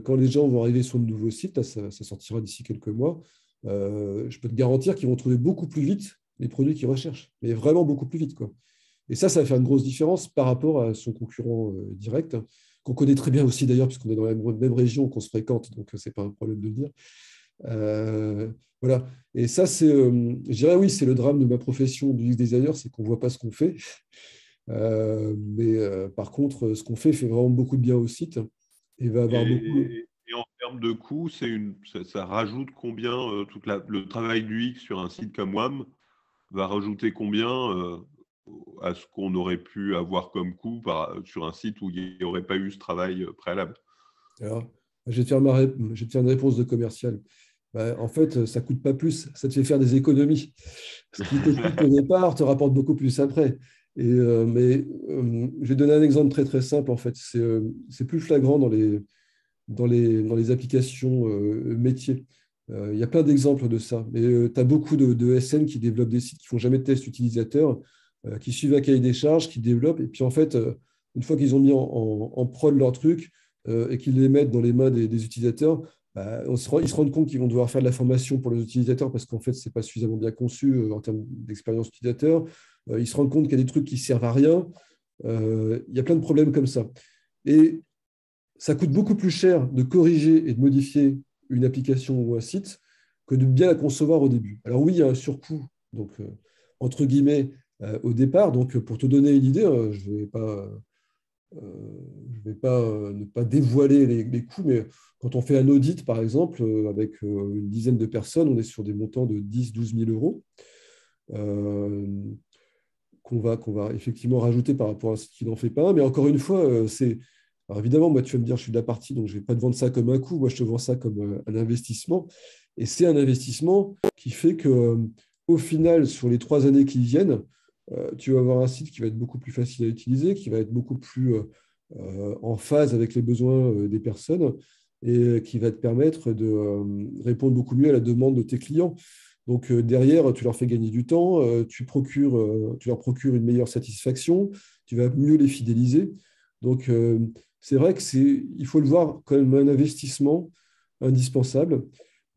quand les gens vont arriver sur le nouveau site, là, ça sortira d'ici quelques mois, je peux te garantir qu'ils vont trouver beaucoup plus vite les produits qu'ils recherchent, mais vraiment beaucoup plus vite, quoi. Et ça va faire une grosse différence par rapport à son concurrent direct, hein, qu'on connaît très bien aussi d'ailleurs, puisqu'on est dans la même région, qu'on se fréquente, donc ce n'est pas un problème de le dire. Voilà. Et ça, je dirais, oui, c'est le drame de ma profession du UX designer, c'est qu'on ne voit pas ce qu'on fait. Mais par contre, ce qu'on fait vraiment beaucoup de bien au site et va avoir beaucoup. Et en termes de coût, ça rajoute combien le travail du X sur un site comme WAM va rajouter combien à ce qu'on aurait pu avoir comme coût sur un site où il n'y aurait pas eu ce travail préalable? Alors, je vais te faire une réponse de commercial. Bah, en fait, ça ne coûte pas plus, ça te fait faire des économies. Ce qui te coûte au départ te rapporte beaucoup plus après. Mais je vais donner un exemple très très simple. En fait, c'est plus flagrant dans les applications métiers. Il y a plein d'exemples de ça. Mais tu as beaucoup de SN qui développent des sites qui ne font jamais de tests utilisateurs, qui suivent un cahier des charges, qui développent. Et puis en fait, une fois qu'ils ont mis en prod leur truc et qu'ils les mettent dans les mains des utilisateurs, ils se rendent compte qu'ils vont devoir faire de la formation pour les utilisateurs parce qu'en fait, ce n'est pas suffisamment bien conçu en termes d'expérience utilisateur. Ils se rendent compte qu'il y a des trucs qui ne servent à rien. Il y a plein de problèmes comme ça. Et ça coûte beaucoup plus cher de corriger et de modifier une application ou un site que de bien la concevoir au début. Alors oui, il y a un surcoût, donc, entre guillemets, au départ. Donc, pour te donner une idée, je vais pas ne pas dévoiler les coûts, mais quand on fait un audit, par exemple, avec une dizaine de personnes, on est sur des montants de 10 000 à 12 000 euros qu'on va effectivement rajouter par rapport à ce qui n'en fait pas. Mais encore une fois, c'est... Alors évidemment, moi, tu vas me dire, je suis de la partie, donc je ne vais pas te vendre ça comme un coût. Moi, je te vends ça comme un investissement. Et c'est un investissement qui fait que, au final, sur les 3 années qui viennent, tu vas avoir un site qui va être beaucoup plus facile à utiliser, qui va être beaucoup plus en phase avec les besoins des personnes et qui va te permettre de répondre beaucoup mieux à la demande de tes clients. Donc derrière, tu leur fais gagner du temps, tu leur procures une meilleure satisfaction, tu vas mieux les fidéliser. Donc c'est vrai il faut le voir comme un investissement indispensable.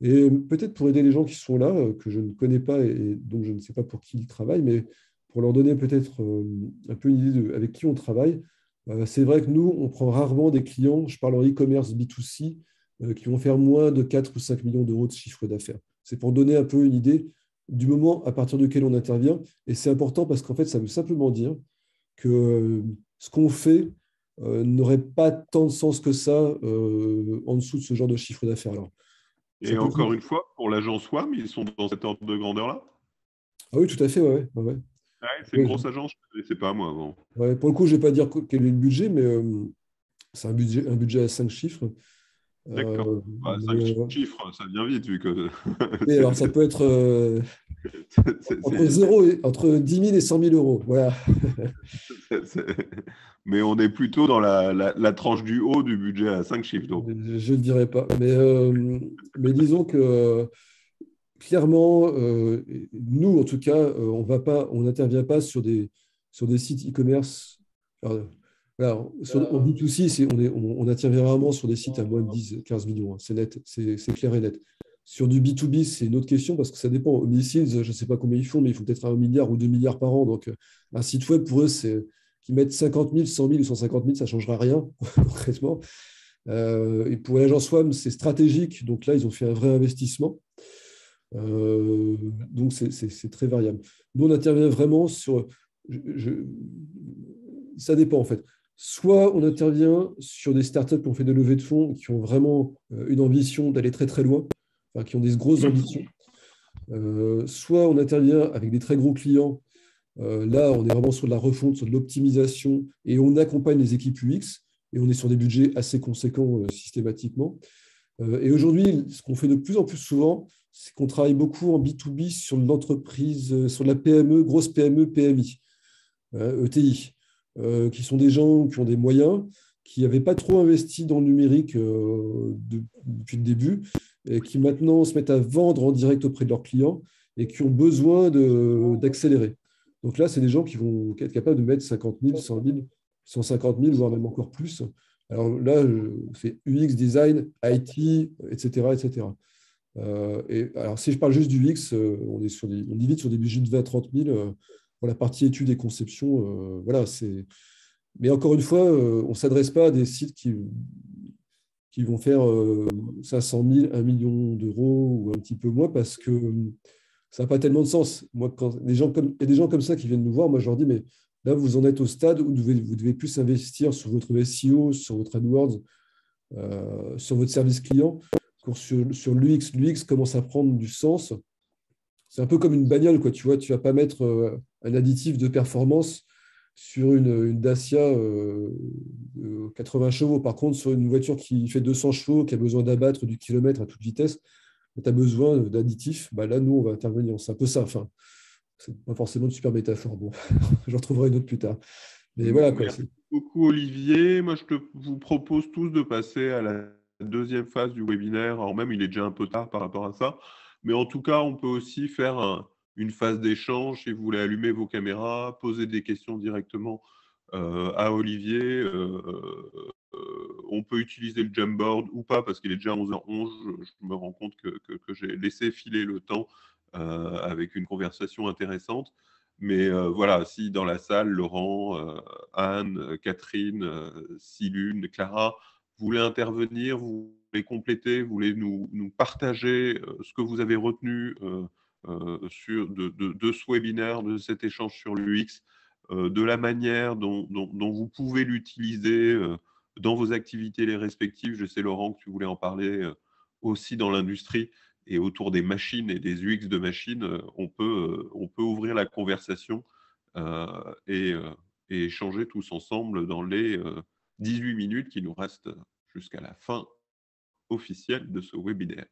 Et peut-être pour aider les gens qui sont là, que je ne connais pas et donc je ne sais pas pour qui ils travaillent, mais pour leur donner peut-être un peu une idée avec qui on travaille. C'est vrai que nous, on prend rarement des clients, je parle en e-commerce B2C, qui vont faire moins de 4 ou 5 millions d'euros de chiffre d'affaires. C'est pour donner un peu une idée du moment à partir duquel on intervient. Et c'est important parce qu'en fait, ça veut simplement dire que ce qu'on fait n'aurait pas tant de sens que ça en dessous de ce genre de chiffre d'affaires. Alors, ça Et peut encore être... une fois, pour l'agence WAM, ils sont dans cet ordre de grandeur-là? Ah oui, tout à fait, ouais, ouais, ouais. Ouais, c'est une Ouais, grosse agence, je ne connaissais pas moi avant. ouais, pour le coup, je ne vais pas dire quel est le budget, mais c'est un budget à 5 chiffres. D'accord. Bah, Mais, 5 chiffres, ça vient vite vu que oui, alors ça peut être entre c'est- 0 et entre 10 000 et 100 000 euros. Voilà. Mais on est plutôt dans la tranche du haut du budget à 5 chiffres. Donc. Je ne le dirai pas. Mais disons que clairement, nous, en tout cas, on n'intervient pas sur des sites e-commerce. Alors, voilà, en B2C, on intervient vraiment sur des sites à moins de 10, 15 millions. Hein. C'est net, c'est clair et net. Sur du B2B, c'est une autre question parce que ça dépend. Homicides, je ne sais pas combien ils font, mais ils font peut-être 1 milliard ou 2 milliards par an. Donc, un site web, pour eux, c'est qu'ils mettent 50 000, 100 000 ou 150 000, ça ne changera rien, concrètement. Et pour l'agence WAM, c'est stratégique. Donc là, ils ont fait un vrai investissement. Donc, c'est très variable. Nous, on intervient vraiment sur... ça dépend, en fait. Soit on intervient sur des startups qui ont fait des levées de fonds, qui ont vraiment une ambition d'aller très, très loin, enfin, qui ont des grosses ambitions. Soit on intervient avec des très gros clients. Là, on est vraiment sur de la refonte, sur de l'optimisation, et on accompagne les équipes UX, et on est sur des budgets assez conséquents systématiquement. Et aujourd'hui, ce qu'on fait de plus en plus souvent, c'est qu'on travaille beaucoup en B2B sur l'entreprise, sur la PME, grosse PME, PMI, ETI, qui sont des gens qui ont des moyens, qui n'avaient pas trop investi dans le numérique depuis le début, et qui maintenant se mettent à vendre en direct auprès de leurs clients et qui ont besoin d'accélérer. Donc là, c'est des gens qui vont être capables de mettre 50 000, 100 000, 150 000, voire même encore plus. Alors là, c'est UX, design, IT, etc. etc. Et alors, si je parle juste du UX, on divise sur des budgets de 20 à 30 000 pour la partie études et conception. Voilà, mais encore une fois, on ne s'adresse pas à des sites qui vont faire 500 000, 1 million d'euros ou un petit peu moins parce que ça n'a pas tellement de sens. Moi, quand il y a des gens comme ça qui viennent nous voir, moi je leur dis, mais là, vous en êtes au stade où vous devez plus investir sur votre SEO, sur votre AdWords, sur votre service client, sur l'UX. L'UX commence à prendre du sens. C'est un peu comme une bagnole, quoi. Tu vois, tu ne vas pas mettre un additif de performance sur une Dacia 80 chevaux. Par contre, sur une voiture qui fait 200 chevaux, qui a besoin d'abattre du kilomètre à toute vitesse, tu as besoin d'additifs. Bah là, nous, on va intervenir. C'est un peu ça. Enfin, c'est pas forcément une super métaphore. Bon, j'en retrouverai une autre plus tard. Mais voilà, quoi. Merci beaucoup, Olivier. Moi, vous propose tous de passer à la deuxième phase du webinaire. Alors même, il est déjà un peu tard par rapport à ça. Mais en tout cas, on peut aussi faire une phase d'échange si vous voulez allumer vos caméras, poser des questions directement à Olivier. on peut utiliser le Jamboard ou pas, parce qu'il est déjà 11h11. Je me rends compte que j'ai laissé filer le temps avec une conversation intéressante. Mais voilà, si dans la salle, Laurent, Anne, Catherine, Silune, Clara, vous voulez intervenir, vous voulez compléter, vous voulez nous partager ce que vous avez retenu de ce webinaire, de cet échange sur l'UX, de la manière dont vous pouvez l'utiliser dans vos activités les respectives. Je sais, Laurent, que tu voulais en parler aussi dans l'industrie et autour des machines et des UX de machines. On peut ouvrir la conversation et échanger tous ensemble dans les 18 minutes qui nous restent jusqu'à la fin officielle de ce webinaire.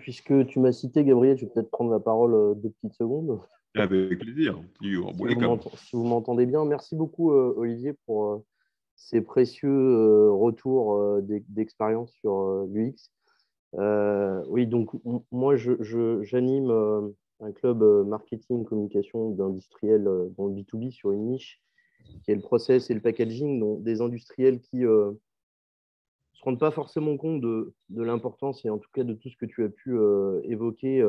Puisque tu m'as cité, Gabriel, je vais peut-être prendre la parole 2 petites secondes. Avec plaisir. Si vous m'entendez bien. Merci beaucoup, Olivier, pour ces précieux retours d'expérience sur l'UX. Oui, donc moi, j'anime un club marketing communication d'industriels dans le B2B sur une niche qui est le process et le packaging, donc des industriels qui ne se rendent pas forcément compte de l'importance et en tout cas de tout ce que tu as pu évoquer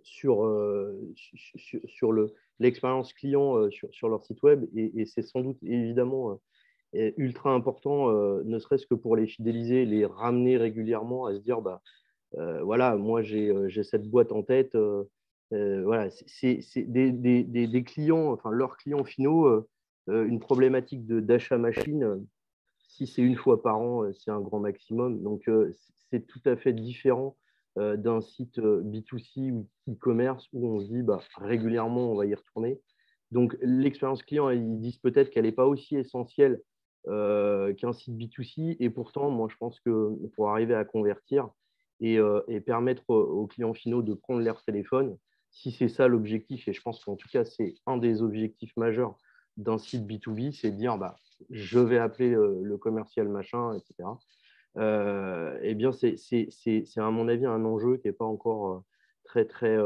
sur l'expérience client sur leur site web. Et c'est sans doute évidemment ultra important, ne serait-ce que pour les fidéliser, les ramener régulièrement à se dire voilà, moi j'ai cette boîte en tête. Voilà, c'est des clients, enfin leurs clients finaux, une problématique d'achat machine. Si c'est une fois par an, c'est un grand maximum. Donc, c'est tout à fait différent d'un site B2C ou e-commerce où on se dit régulièrement, on va y retourner. Donc, l'expérience client, ils disent peut-être qu'elle n'est pas aussi essentielle qu'un site B2C. Et pourtant, moi, je pense que pour arriver à convertir et permettre aux clients finaux de prendre leur téléphone, si c'est ça l'objectif, et je pense qu'en tout cas, c'est un des objectifs majeurs d'un site B2B, c'est de dire je vais appeler le commercial machin, etc. Eh bien, c'est à mon avis un enjeu qui n'est pas encore très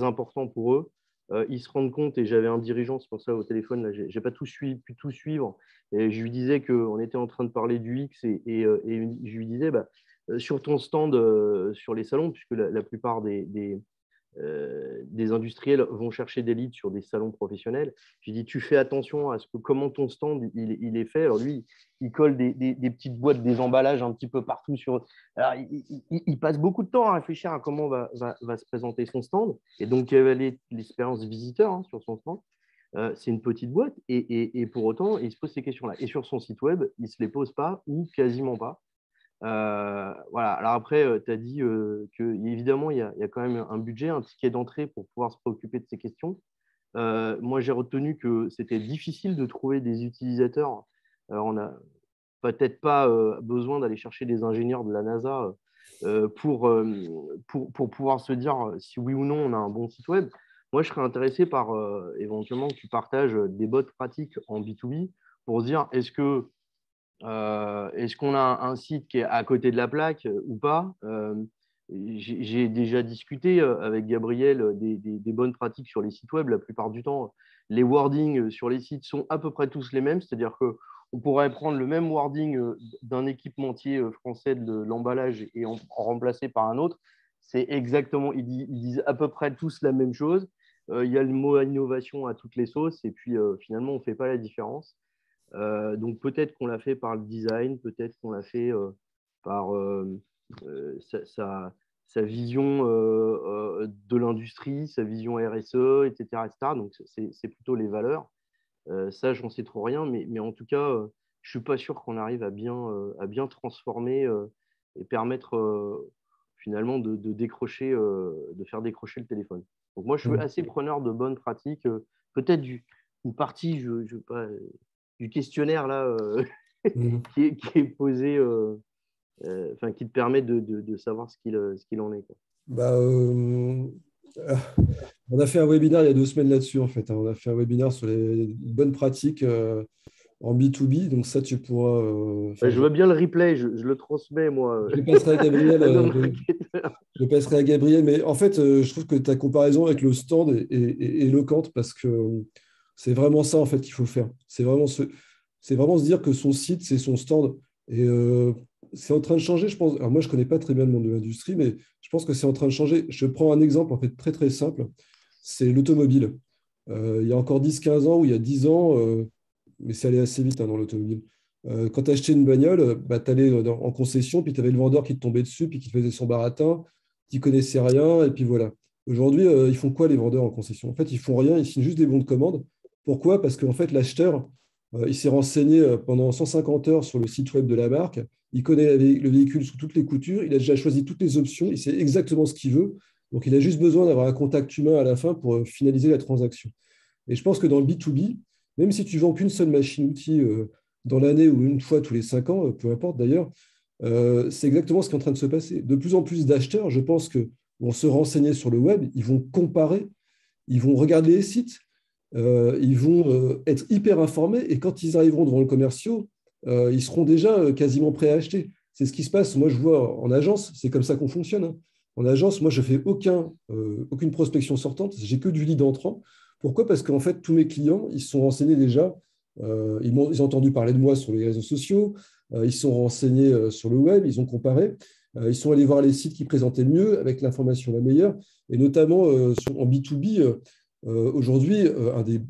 important pour eux. Ils se rendent compte, et j'avais un dirigeant, c'est pour ça au téléphone, là, j'ai pas pu tout suivre, et je lui disais qu'on était en train de parler du X, et je lui disais, sur ton stand, sur les salons, puisque la plupart des industriels vont chercher des leads sur des salons professionnels. J'ai dit, tu fais attention à comment ton stand il est fait. Alors lui, il colle des petites boîtes, des emballages un petit peu partout. Alors, il passe beaucoup de temps à réfléchir à comment va se présenter son stand. Et donc, il y avait l'expérience visiteur sur son stand. C'est une petite boîte et pour autant, il se pose ces questions-là. Et sur son site web, il ne se les pose pas ou quasiment pas. Voilà. Alors après, tu as dit qu'évidemment, il y a quand même un budget, un ticket d'entrée pour pouvoir se préoccuper de ces questions. Moi, j'ai retenu que c'était difficile de trouver des utilisateurs. Alors, on n'a peut-être pas besoin d'aller chercher des ingénieurs de la NASA pour pouvoir se dire si oui ou non on a un bon site web. Moi, je serais intéressé par éventuellement que tu partages des bonnes pratiques en B2B pour se dire est-ce qu'on a un site qui est à côté de la plaque ou pas. J'ai déjà discuté avec Gabriel des bonnes pratiques sur les sites web. La plupart du temps, les wordings sur les sites sont à peu près tous les mêmes. C'est-à-dire qu'on pourrait prendre le même wording d'un équipementier français de l'emballage et en remplacer par un autre. C'est exactement, ils disent à peu près tous la même chose. Il y a le mot innovation à toutes les sauces et puis finalement, on ne fait pas la différence. Donc peut-être qu'on l'a fait par le design, peut-être qu'on l'a fait par sa vision de l'industrie, sa vision RSE, etc. etc. Donc c'est plutôt les valeurs. Ça, j'en sais trop rien, mais en tout cas, je ne suis pas sûr qu'on arrive à bien transformer et permettre finalement de décrocher, de faire décrocher le téléphone. Donc moi, je suis assez preneur de bonnes pratiques, peut-être une partie, je pas, du questionnaire là, qui est posé, qui te permet de savoir ce qu'il en est, quoi. On a fait un webinaire il y a 2 semaines là-dessus, en fait. On a fait un webinaire sur les bonnes pratiques en B2B. Donc ça, tu pourras… Je veux bien le replay, je le transmets, moi. je passerai à Gabriel. à nos marketeurs. Je passerai à Gabriel. Mais en fait, je trouve que ta comparaison avec le stand est éloquente parce que c'est vraiment ça en fait qu'il faut faire. C'est vraiment se dire que son site, c'est son stand. Et c'est en train de changer, je pense. Alors moi, je ne connais pas très bien le monde de l'industrie, mais je pense que c'est en train de changer. Je prends un exemple en fait très très simple. C'est l'automobile. Il y a encore 10-15 ans ou il y a 10 ans, mais c'est allé assez vite, hein, dans l'automobile. Quand tu achetais une bagnole, bah, tu allais en concession, puis tu avais le vendeur qui te tombait dessus, puis qui te faisait son baratin, tu connaissais rien, et puis voilà. Aujourd'hui, ils font quoi les vendeurs en concession? En fait, ils font rien, ils signent juste des bons de commande. Pourquoi? Parce qu'en fait, l'acheteur, il s'est renseigné pendant 150 heures sur le site web de la marque, il connaît le véhicule sous toutes les coutures, il a déjà choisi toutes les options, il sait exactement ce qu'il veut. Donc, il a juste besoin d'avoir un contact humain à la fin pour finaliser la transaction. Et je pense que dans le B2B, même si tu vends qu'une seule machine-outil dans l'année ou une fois tous les 5 ans, peu importe d'ailleurs, c'est exactement ce qui est en train de se passer. De plus en plus d'acheteurs, je pense que vont se renseigner sur le web, ils vont comparer, ils vont regarder les sites, ils vont être hyper informés et quand ils arriveront devant le commercial, ils seront déjà quasiment prêts à acheter. C'est ce qui se passe. Moi, je vois en agence, c'est comme ça qu'on fonctionne, hein. En agence, moi, je ne fais aucune prospection sortante, j'ai que du lead entrant. Pourquoi? Parce qu'en fait, tous mes clients, ils se sont renseignés déjà, ils ont entendu parler de moi sur les réseaux sociaux, ils se sont renseignés sur le web, ils ont comparé, ils sont allés voir les sites qui présentaient le mieux avec l'information la meilleure, et notamment en B2B, aujourd'hui, un des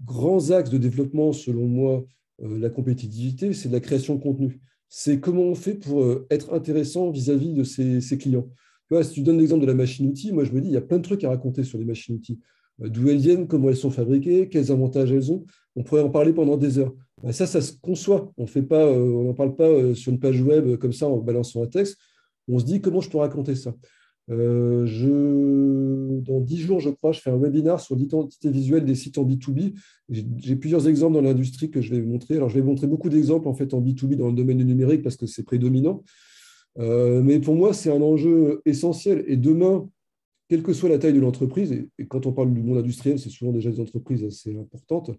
grands axes de développement, selon moi, la compétitivité, c'est de la création de contenu. C'est comment on fait pour être intéressant vis-à-vis de ses clients. Tu vois, si tu donnes l'exemple de la machine-outil, moi je me dis, il y a plein de trucs à raconter sur les machines-outils. D'où elles viennent, comment elles sont fabriquées, quels avantages elles ont. On pourrait en parler pendant des heures. Ça se conçoit. On n'en parle pas sur une page web comme ça en balançant un texte. On se dit comment je peux raconter ça. Dans 10 jours, je crois, je fais un webinaire sur l'identité visuelle des sites en B2B. J'ai plusieurs exemples dans l'industrie que je vais vous montrer. Alors, je vais vous montrer beaucoup d'exemples en fait, en B2B dans le domaine du numérique parce que c'est prédominant. Mais pour moi, c'est un enjeu essentiel. Et demain, quelle que soit la taille de l'entreprise, et quand on parle du monde industriel, c'est souvent déjà des entreprises assez importantes,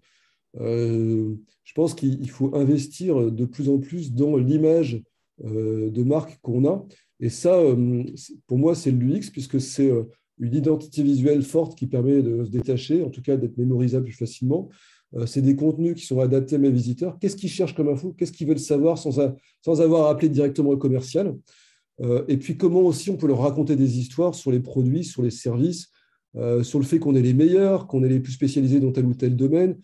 je pense qu'il faut investir de plus en plus dans l'image de marque qu'on a. Et ça, pour moi, c'est l'UX, puisque c'est une identité visuelle forte qui permet de se détacher, en tout cas d'être mémorisable plus facilement. C'est des contenus qui sont adaptés à mes visiteurs. Qu'est-ce qu'ils cherchent comme info? Qu'est-ce qu'ils veulent savoir sans avoir à appeler directement le commercial? Et puis, comment aussi on peut leur raconter des histoires sur les produits, sur les services, sur le fait qu'on est les meilleurs, qu'on est les plus spécialisés dans tel ou tel domaine,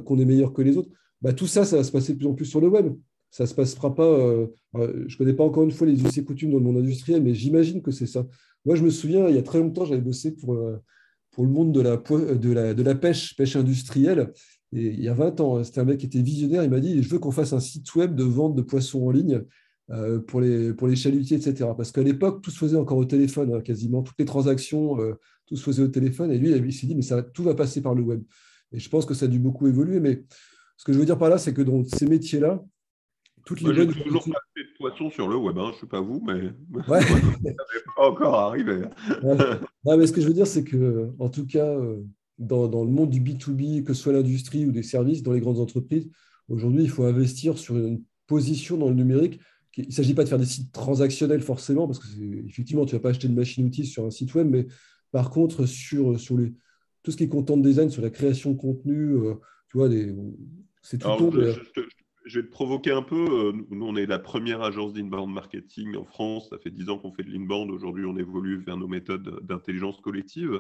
qu'on est meilleurs que les autres. Bah, tout ça, ça va se passer de plus en plus sur le web. Ça ne se passera pas… je ne connais pas encore une fois les us et coutumes dans le monde industriel, mais j'imagine que c'est ça. Moi, je me souviens, il y a très longtemps, j'avais bossé pour le monde de la pêche industrielle. Et il y a 20 ans, c'était un mec qui était visionnaire. Il m'a dit, je veux qu'on fasse un site web de vente de poissons en ligne pour les chalutiers, etc. Parce qu'à l'époque, tout se faisait encore au téléphone, hein, quasiment. Toutes les transactions, tout se faisait au téléphone. Et lui, il s'est dit, mais tout va passer par le web. Et je pense que ça a dû beaucoup évoluer. Mais ce que je veux dire par là, c'est que dans ces métiers-là, toutes les bonnes… J'ai toujours pas fait de poisson sur le web, hein. Je ne sais pas vous, mais Ouais. ça n'est pas encore arrivé. Ouais. Non, mais ce que je veux dire, c'est que, en tout cas, dans le monde du B2B, que ce soit l'industrie ou des services, dans les grandes entreprises, aujourd'hui, il faut investir sur une position dans le numérique. Il ne s'agit pas de faire des sites transactionnels forcément, parce que effectivement, tu ne vas pas acheter une machine-outil sur un site web, mais par contre, sur tout ce qui est content design, sur la création de contenu, tu vois, c'est tout Alors, ton… je vais te provoquer un peu. Nous, on est la première agence d'inbound marketing en France. Ça fait 10 ans qu'on fait de l'inbound. Aujourd'hui, on évolue vers nos méthodes d'intelligence collective.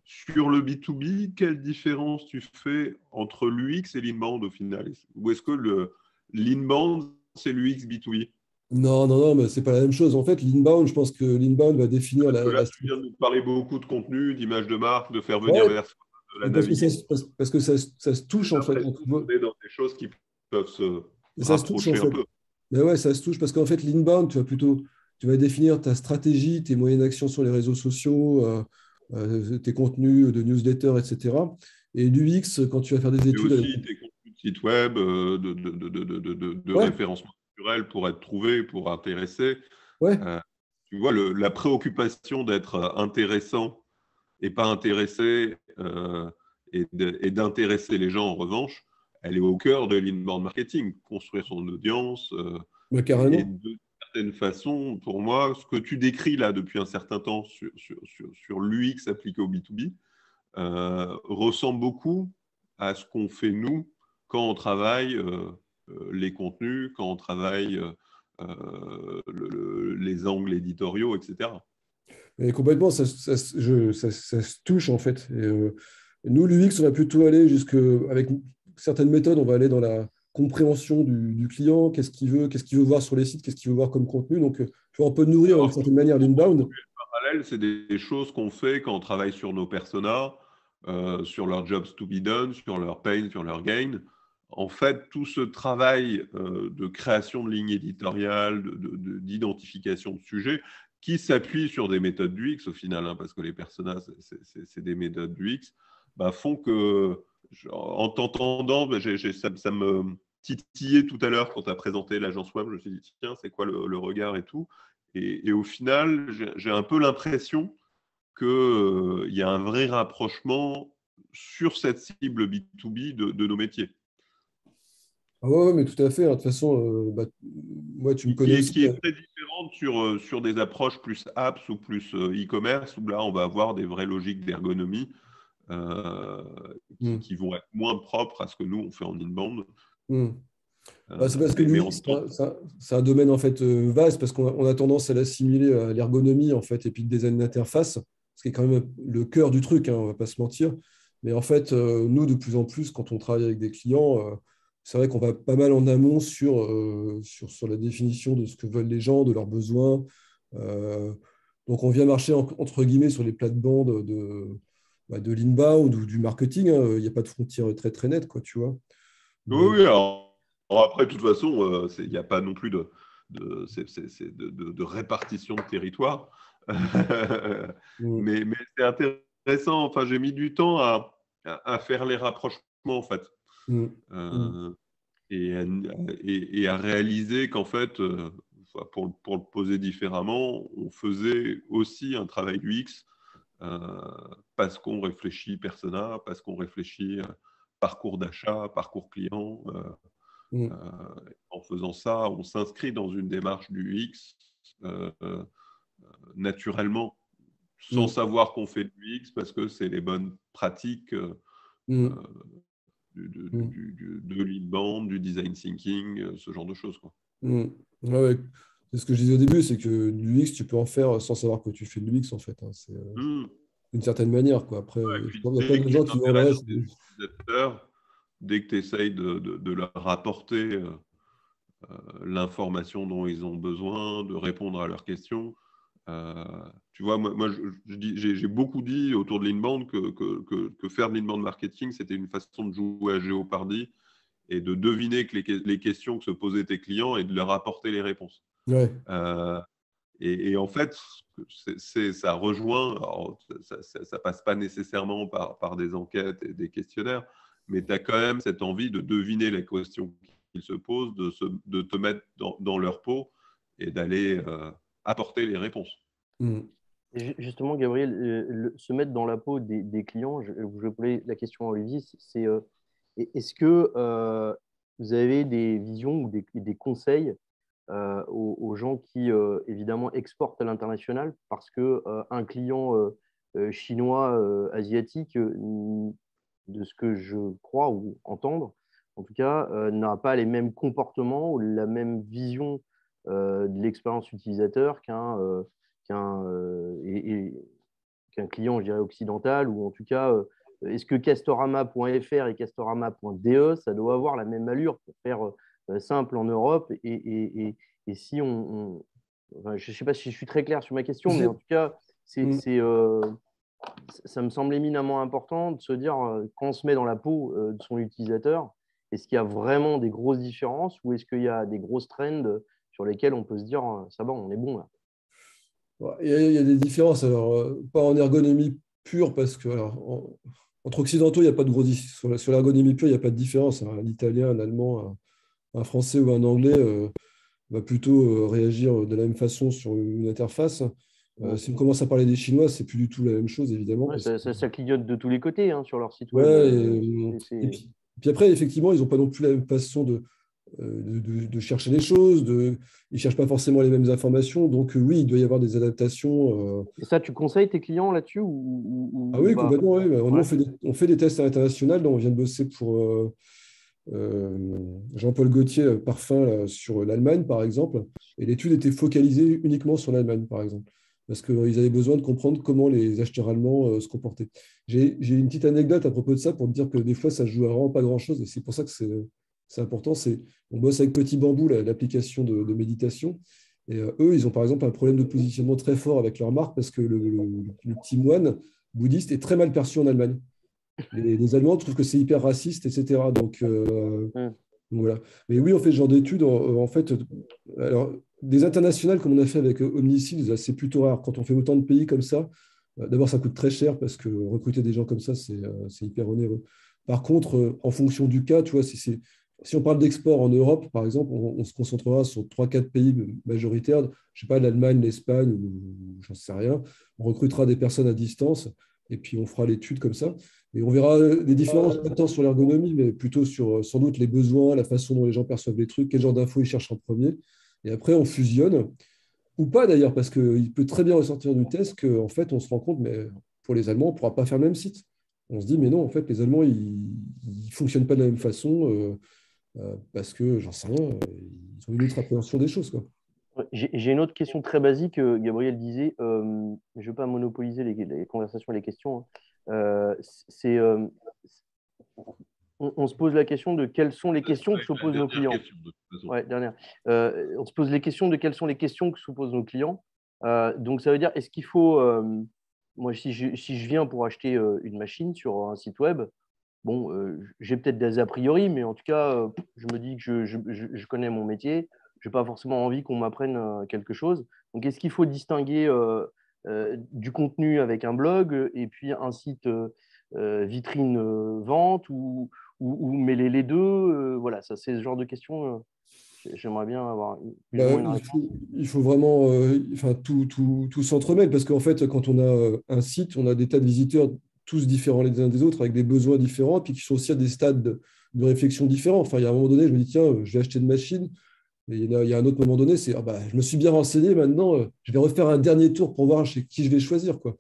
Sur le B2B, quelle différence tu fais entre l'UX et l'inbound au final? Ou est-ce que l'inbound, c'est l'UX B2B? Non, mais ce n'est pas la même chose. En fait, l'inbound, je pense que l'inbound va définir Parce que là, tu viens de nous parler beaucoup de contenu, d'images de marque, de faire venir Ouais, vers soi, de la parce que navigation. parce que ça se touche, en fait. On est dans des choses qui peuvent se Ça se touche, en rapprocher un fait. peu. Mais ouais, ça se touche parce qu'en fait, l'inbound, tu vas définir ta stratégie, tes moyens d'action sur les réseaux sociaux, tes contenus de newsletter, etc. Et l'UX, quand tu vas faire des Et études… aussi tes contenus de site web, de Ouais, référencement naturel pour être trouvé, pour intéresser. ouais. Tu vois, la préoccupation d'être intéressant et pas intéressé et d'intéresser les gens, en revanche, elle est au cœur de l'inbound marketing, construire son audience. Ouais, Et carrément. de certaine façon, pour moi, ce que tu décris là depuis un certain temps sur l'UX appliqué au B2B ressemble beaucoup à ce qu'on fait nous quand on travaille les contenus, quand on travaille les angles éditoriaux, etc. Et complètement, ça se touche en fait. Et, nous, l'UX, on va plutôt aller jusque, avec certaines méthodes, on va aller dans la compréhension du client, qu'est-ce qu'il veut voir sur les sites, qu'est-ce qu'il veut voir comme contenu. Donc, on peut nourrir d'une Alors, certaine manière l'inbound. parallèle, c'est des choses qu'on fait quand on travaille sur nos personas, sur leurs jobs to be done, sur leur pain, sur leur gain. En fait, tout ce travail de création de lignes éditoriales, d'identification de sujets, qui s'appuie sur des méthodes du X au final, hein, parce que les personas, c'est des méthodes du X, bah, font que, en t'entendant, bah, ça me titillait tout à l'heure quand tu as présenté l'agence web, je me suis dit, tiens, c'est quoi le regard et tout. Et au final, j'ai un peu l'impression qu'il y a un vrai rapprochement sur cette cible B2B de nos métiers, Ah ouais, ouais, mais tout à fait, hein. De toute façon, bah, moi, tu me connais aussi. qui est très différente sur des approches plus apps ou plus e-commerce, où là, on va avoir des vraies logiques d'ergonomie euh, Hmm, qui vont être moins propres à ce que nous, on fait en inbound. hmm. Bah, c'est parce que Mais en l'UX, même temps, c'est un domaine en fait vaste, parce qu'on a tendance à l'assimiler à l'ergonomie en fait, et puis le design d'interface, ce qui est quand même le cœur du truc, hein, on ne va pas se mentir. Mais en fait, nous, de plus en plus, quand on travaille avec des clients, c'est vrai qu'on va pas mal en amont sur la définition de ce que veulent les gens, de leurs besoins. Euh, donc, on vient marcher entre guillemets sur les plates-bandes de l'inbound ou du marketing, hein. Il n'y a pas de frontière très, très nette, quoi, tu vois. oui, Mais, oui, alors après, de toute façon, il n'y a pas non plus de répartition de territoire. mm, Mais c'est intéressant. Enfin, j'ai mis du temps à faire les rapprochements, en fait. mm, mm. Euh, et à réaliser qu'en fait, enfin, pour le poser différemment, on faisait aussi un travail UX euh, parce qu'on réfléchit persona, parce qu'on réfléchit parcours d'achat, parcours client. Mm, En faisant ça, on s'inscrit dans une démarche du UX naturellement, sans mm, savoir qu'on fait du UX parce que c'est les bonnes pratiques mm, euh, mm, de l'inbound, du design thinking, ce genre de choses, quoi. mm. Ouais, ouais. C'est ce que je disais au début, c'est que l'UX, tu peux en faire sans savoir que tu fais de l'UX, en fait, hein. C'est Hmm. d'une certaine manière, quoi. Après, Ouais, et je puis pense qu'il y a dès plein que de tu gens qui vont ouais, t'intéresses à tes utilisateurs, dès que tu essayes de leur apporter l'information dont ils ont besoin, de répondre à leurs questions. Euh, Tu vois, moi j'ai beaucoup dit autour de l'inbound que faire de l'inbound marketing, c'était une façon de jouer à Géopardy et de deviner que les questions que se posaient tes clients et de leur apporter les réponses. ouais. Euh, et en fait, ça rejoint, alors, ça passe pas nécessairement par des enquêtes et des questionnaires, mais tu as quand même cette envie de deviner les questions qu'ils se posent, de te mettre dans leur peau et d'aller apporter les réponses. Mm. Justement, Gabriel, se mettre dans la peau des clients, je vais poser la question à Olivier, c'est est-ce que vous avez des visions ou des conseils aux gens qui, évidemment, exportent à l'international parce que un client chinois, asiatique, de ce que je crois ou entendre, en tout cas, n'a pas les mêmes comportements ou la même vision de l'expérience utilisateur qu'un qu'un client, je dirais, occidental, ou en tout cas, est-ce que Castorama.fr et Castorama.de, ça doit avoir la même allure pour faire simple en Europe et si enfin, je ne sais pas si je suis très clair sur ma question, mais en tout cas, Mm. ça me semble éminemment important de se dire, quand on se met dans la peau de son utilisateur, est-ce qu'il y a vraiment des grosses différences ou est-ce qu'il y a des grosses trends sur lesquelles on peut se dire, ça va, on est bon là. Ouais, il y a des différences. Alors, pas en ergonomie pure, parce que alors, entre occidentaux, il n'y a pas de gros sur l'ergonomie pure, il n'y a pas de différence. Un Italien, un Allemand, un Français ou un Anglais va plutôt réagir de la même façon sur une interface. Si on commence à parler des Chinois, c'est plus du tout la même chose, évidemment. Ouais, Parce que, ça clignote de tous les côtés hein, sur leur site web. ouais, et C'est- puis, Puis après, effectivement, ils n'ont pas non plus la même façon de chercher les choses, ils ne cherchent pas forcément les mêmes informations. Donc oui, il doit y avoir des adaptations. Et ça, tu conseilles tes clients là-dessus Ah ou oui, pas? complètement. Oui. Bah, nous, Ouais. on fait des tests à l'international. On vient de bosser pour Jean-Paul Gaultier, parfum, là, sur l'Allemagne, par exemple. Et l'étude était focalisée uniquement sur l'Allemagne, par exemple. Parce qu'ils avaient besoin de comprendre comment les acheteurs allemands se comportaient. J'ai une petite anecdote à propos de ça pour te dire que des fois, ça ne joue à vraiment pas grand-chose. Et c'est pour ça que c'est important. On bosse avec Petit Bambou, l'application de méditation. Et eux, ils ont par exemple un problème de positionnement très fort avec leur marque parce que le petit moine bouddhiste est très mal perçu en Allemagne. Les Allemands trouvent que c'est hyper raciste, etc. Mm. Donc voilà. Mais oui, on fait ce genre d'études. En fait, alors, des internationales comme on a fait avec Omnicide, c'est plutôt rare. Quand on fait autant de pays comme ça, d'abord, ça coûte très cher parce que recruter des gens comme ça, c'est hyper onéreux. Par contre, en fonction du cas, tu vois, si on parle d'export en Europe, par exemple, on se concentrera sur 3-4 pays majoritaires. Je ne sais pas, l'Allemagne, l'Espagne, ou j'en sais rien. On recrutera des personnes à distance et puis on fera l'étude comme ça. Et on verra les différences, pas tant sur l'ergonomie, mais plutôt sur sans doute les besoins, la façon dont les gens perçoivent les trucs, quel genre d'infos ils cherchent en premier. Et après, on fusionne, ou pas d'ailleurs, parce qu'il peut très bien ressortir du test qu'en fait, on se rend compte, mais pour les Allemands, on ne pourra pas faire le même site. On se dit, mais non, en fait, les Allemands, ils ne fonctionnent pas de la même façon parce que, j'en sais rien, ils ont une autre appréhension des choses, quoi. J'ai une autre question très basique. Gabriel disait, je ne veux pas monopoliser les conversations et les questions, hein. C'est, on se pose la question de quelles sont les questions que se posent nos clients. Question, de toute façon. Ouais, dernière. On se pose les questions de quelles sont les questions que se posent nos clients. Donc, ça veut dire, est-ce qu'il faut, moi, si je viens pour acheter une machine sur un site web, bon, j'ai peut-être des a priori, mais en tout cas, je me dis que je connais mon métier. Je n'ai pas forcément envie qu'on m'apprenne quelque chose. Donc, est-ce qu'il faut distinguer du contenu avec un blog et puis un site vitrine vente ou mêler les deux? Voilà, ça, c'est ce genre de questions. J'aimerais bien avoir plus ou Bah, moins une réponse. il faut vraiment, enfin, tout s'entremêle parce qu'en fait, quand on a un site, on a des tas de visiteurs tous différents les uns des autres avec des besoins différents, puis qui sont aussi à des stades de réflexion différents. Enfin, il y a un moment donné, je me dis, tiens, je vais acheter une machine. Et il y a un autre moment donné, c'est, ah bah, je me suis bien renseigné, maintenant, je vais refaire un dernier tour pour voir chez qui je vais choisir, quoi.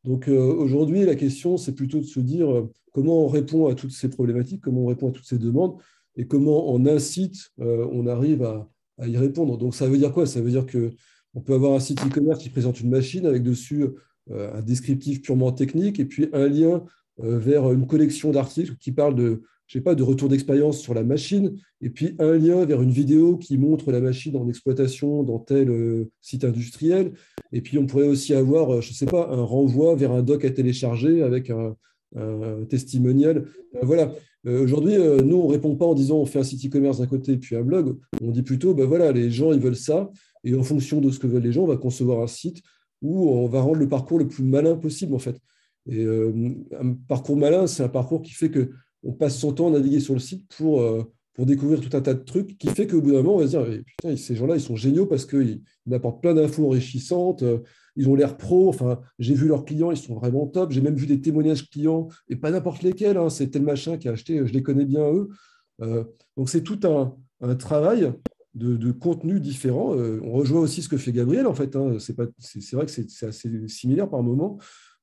Donc aujourd'hui, la question, c'est plutôt de se dire comment on répond à toutes ces problématiques, comment on répond à toutes ces demandes et comment en un site, on arrive à y répondre. Donc ça veut dire quoi? Ça veut dire qu'on peut avoir un site e-commerce qui présente une machine avec dessus un descriptif purement technique et puis un lien vers une collection d'articles qui parlent de, je sais pas, de retour d'expérience sur la machine et puis un lien vers une vidéo qui montre la machine en exploitation dans tel site industriel. Et puis, on pourrait aussi avoir, je ne sais pas, un renvoi vers un doc à télécharger avec un testimonial. Voilà. Aujourd'hui, nous, on ne répond pas en disant on fait un site e-commerce d'un côté et puis un blog. On dit plutôt, ben voilà, les gens, ils veulent ça. Et en fonction de ce que veulent les gens, on va concevoir un site où on va rendre le parcours le plus malin possible, en fait. Et un parcours malin, c'est un parcours qui fait qu'on passe son temps à naviguer sur le site pour découvrir tout un tas de trucs, qui fait qu'au bout d'un moment, on va se dire, eh, putain, ces gens-là, ils sont géniaux parce qu'ils apportent plein d'infos enrichissantes, ils ont l'air pro, enfin, j'ai vu leurs clients, ils sont vraiment top, j'ai même vu des témoignages clients, et pas n'importe lesquels, hein, c'est tel machin qui a acheté, je les connais bien eux. Donc c'est tout un travail de contenu différent. On rejoint aussi ce que fait Gabriel, en fait, hein. C'est vrai que c'est assez similaire par moment,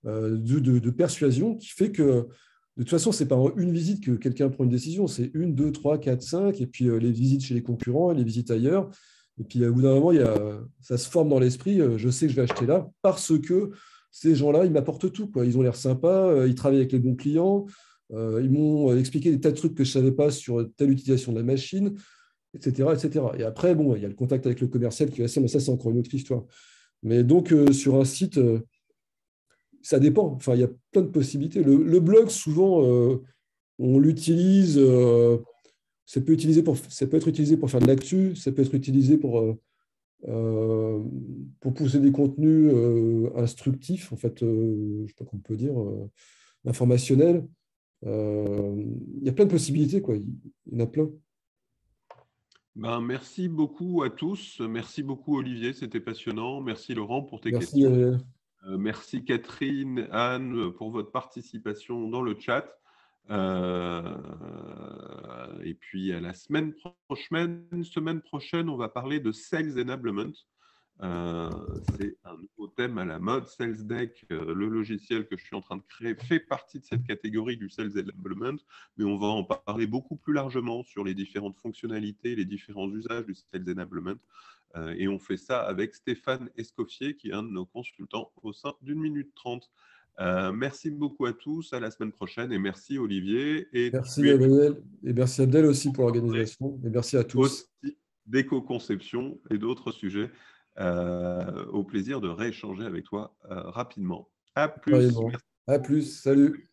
de persuasion qui fait que de toute façon, ce n'est pas en une visite que quelqu'un prend une décision, c'est 1, 2, 3, 4, 5, et puis les visites chez les concurrents, les visites ailleurs. Et puis au bout d'un moment, ça se forme dans l'esprit, je sais que je vais acheter là, parce que ces gens-là, ils m'apportent tout, quoi. Ils ont l'air sympas, ils travaillent avec les bons clients, ils m'ont expliqué des tas de trucs que je ne savais pas sur telle utilisation de la machine, etc., etc. Et après, bon, il y a le contact avec le commercial qui va mais ça, c'est encore une autre histoire. Mais donc, sur un site, ça dépend. Enfin, il y a plein de possibilités. Le blog, souvent, on l'utilise. Ça peut être utilisé pour faire de l'actu. Ça peut être utilisé pour pousser des contenus instructifs, en fait, je ne sais pas comment on peut dire, informationnels. Il y a plein de possibilités, quoi. Il y en a plein. Ben, merci beaucoup à tous. Merci beaucoup, Olivier. C'était passionnant. Merci, Laurent, pour tes Merci. questions. Merci Catherine, Anne, pour votre participation dans le chat. Et puis, à la semaine prochaine, on va parler de Sales Enablement. C'est un nouveau thème à la mode. Sales Deck, le logiciel que je suis en train de créer, fait partie de cette catégorie du Sales Enablement, mais on va en parler beaucoup plus largement sur les différentes fonctionnalités, les différents usages du Sales Enablement. Et on fait ça avec Stéphane Escoffier, qui est un de nos consultants au sein d'1 minute 30. Merci beaucoup à tous, à la semaine prochaine, et merci Olivier. Et Merci Gabriel, et merci Abdel aussi pour l'organisation, et merci à tous. aussi d'éco-conception et d'autres sujets. Au plaisir de rééchanger avec toi rapidement. À plus. Vraiment. À plus, salut.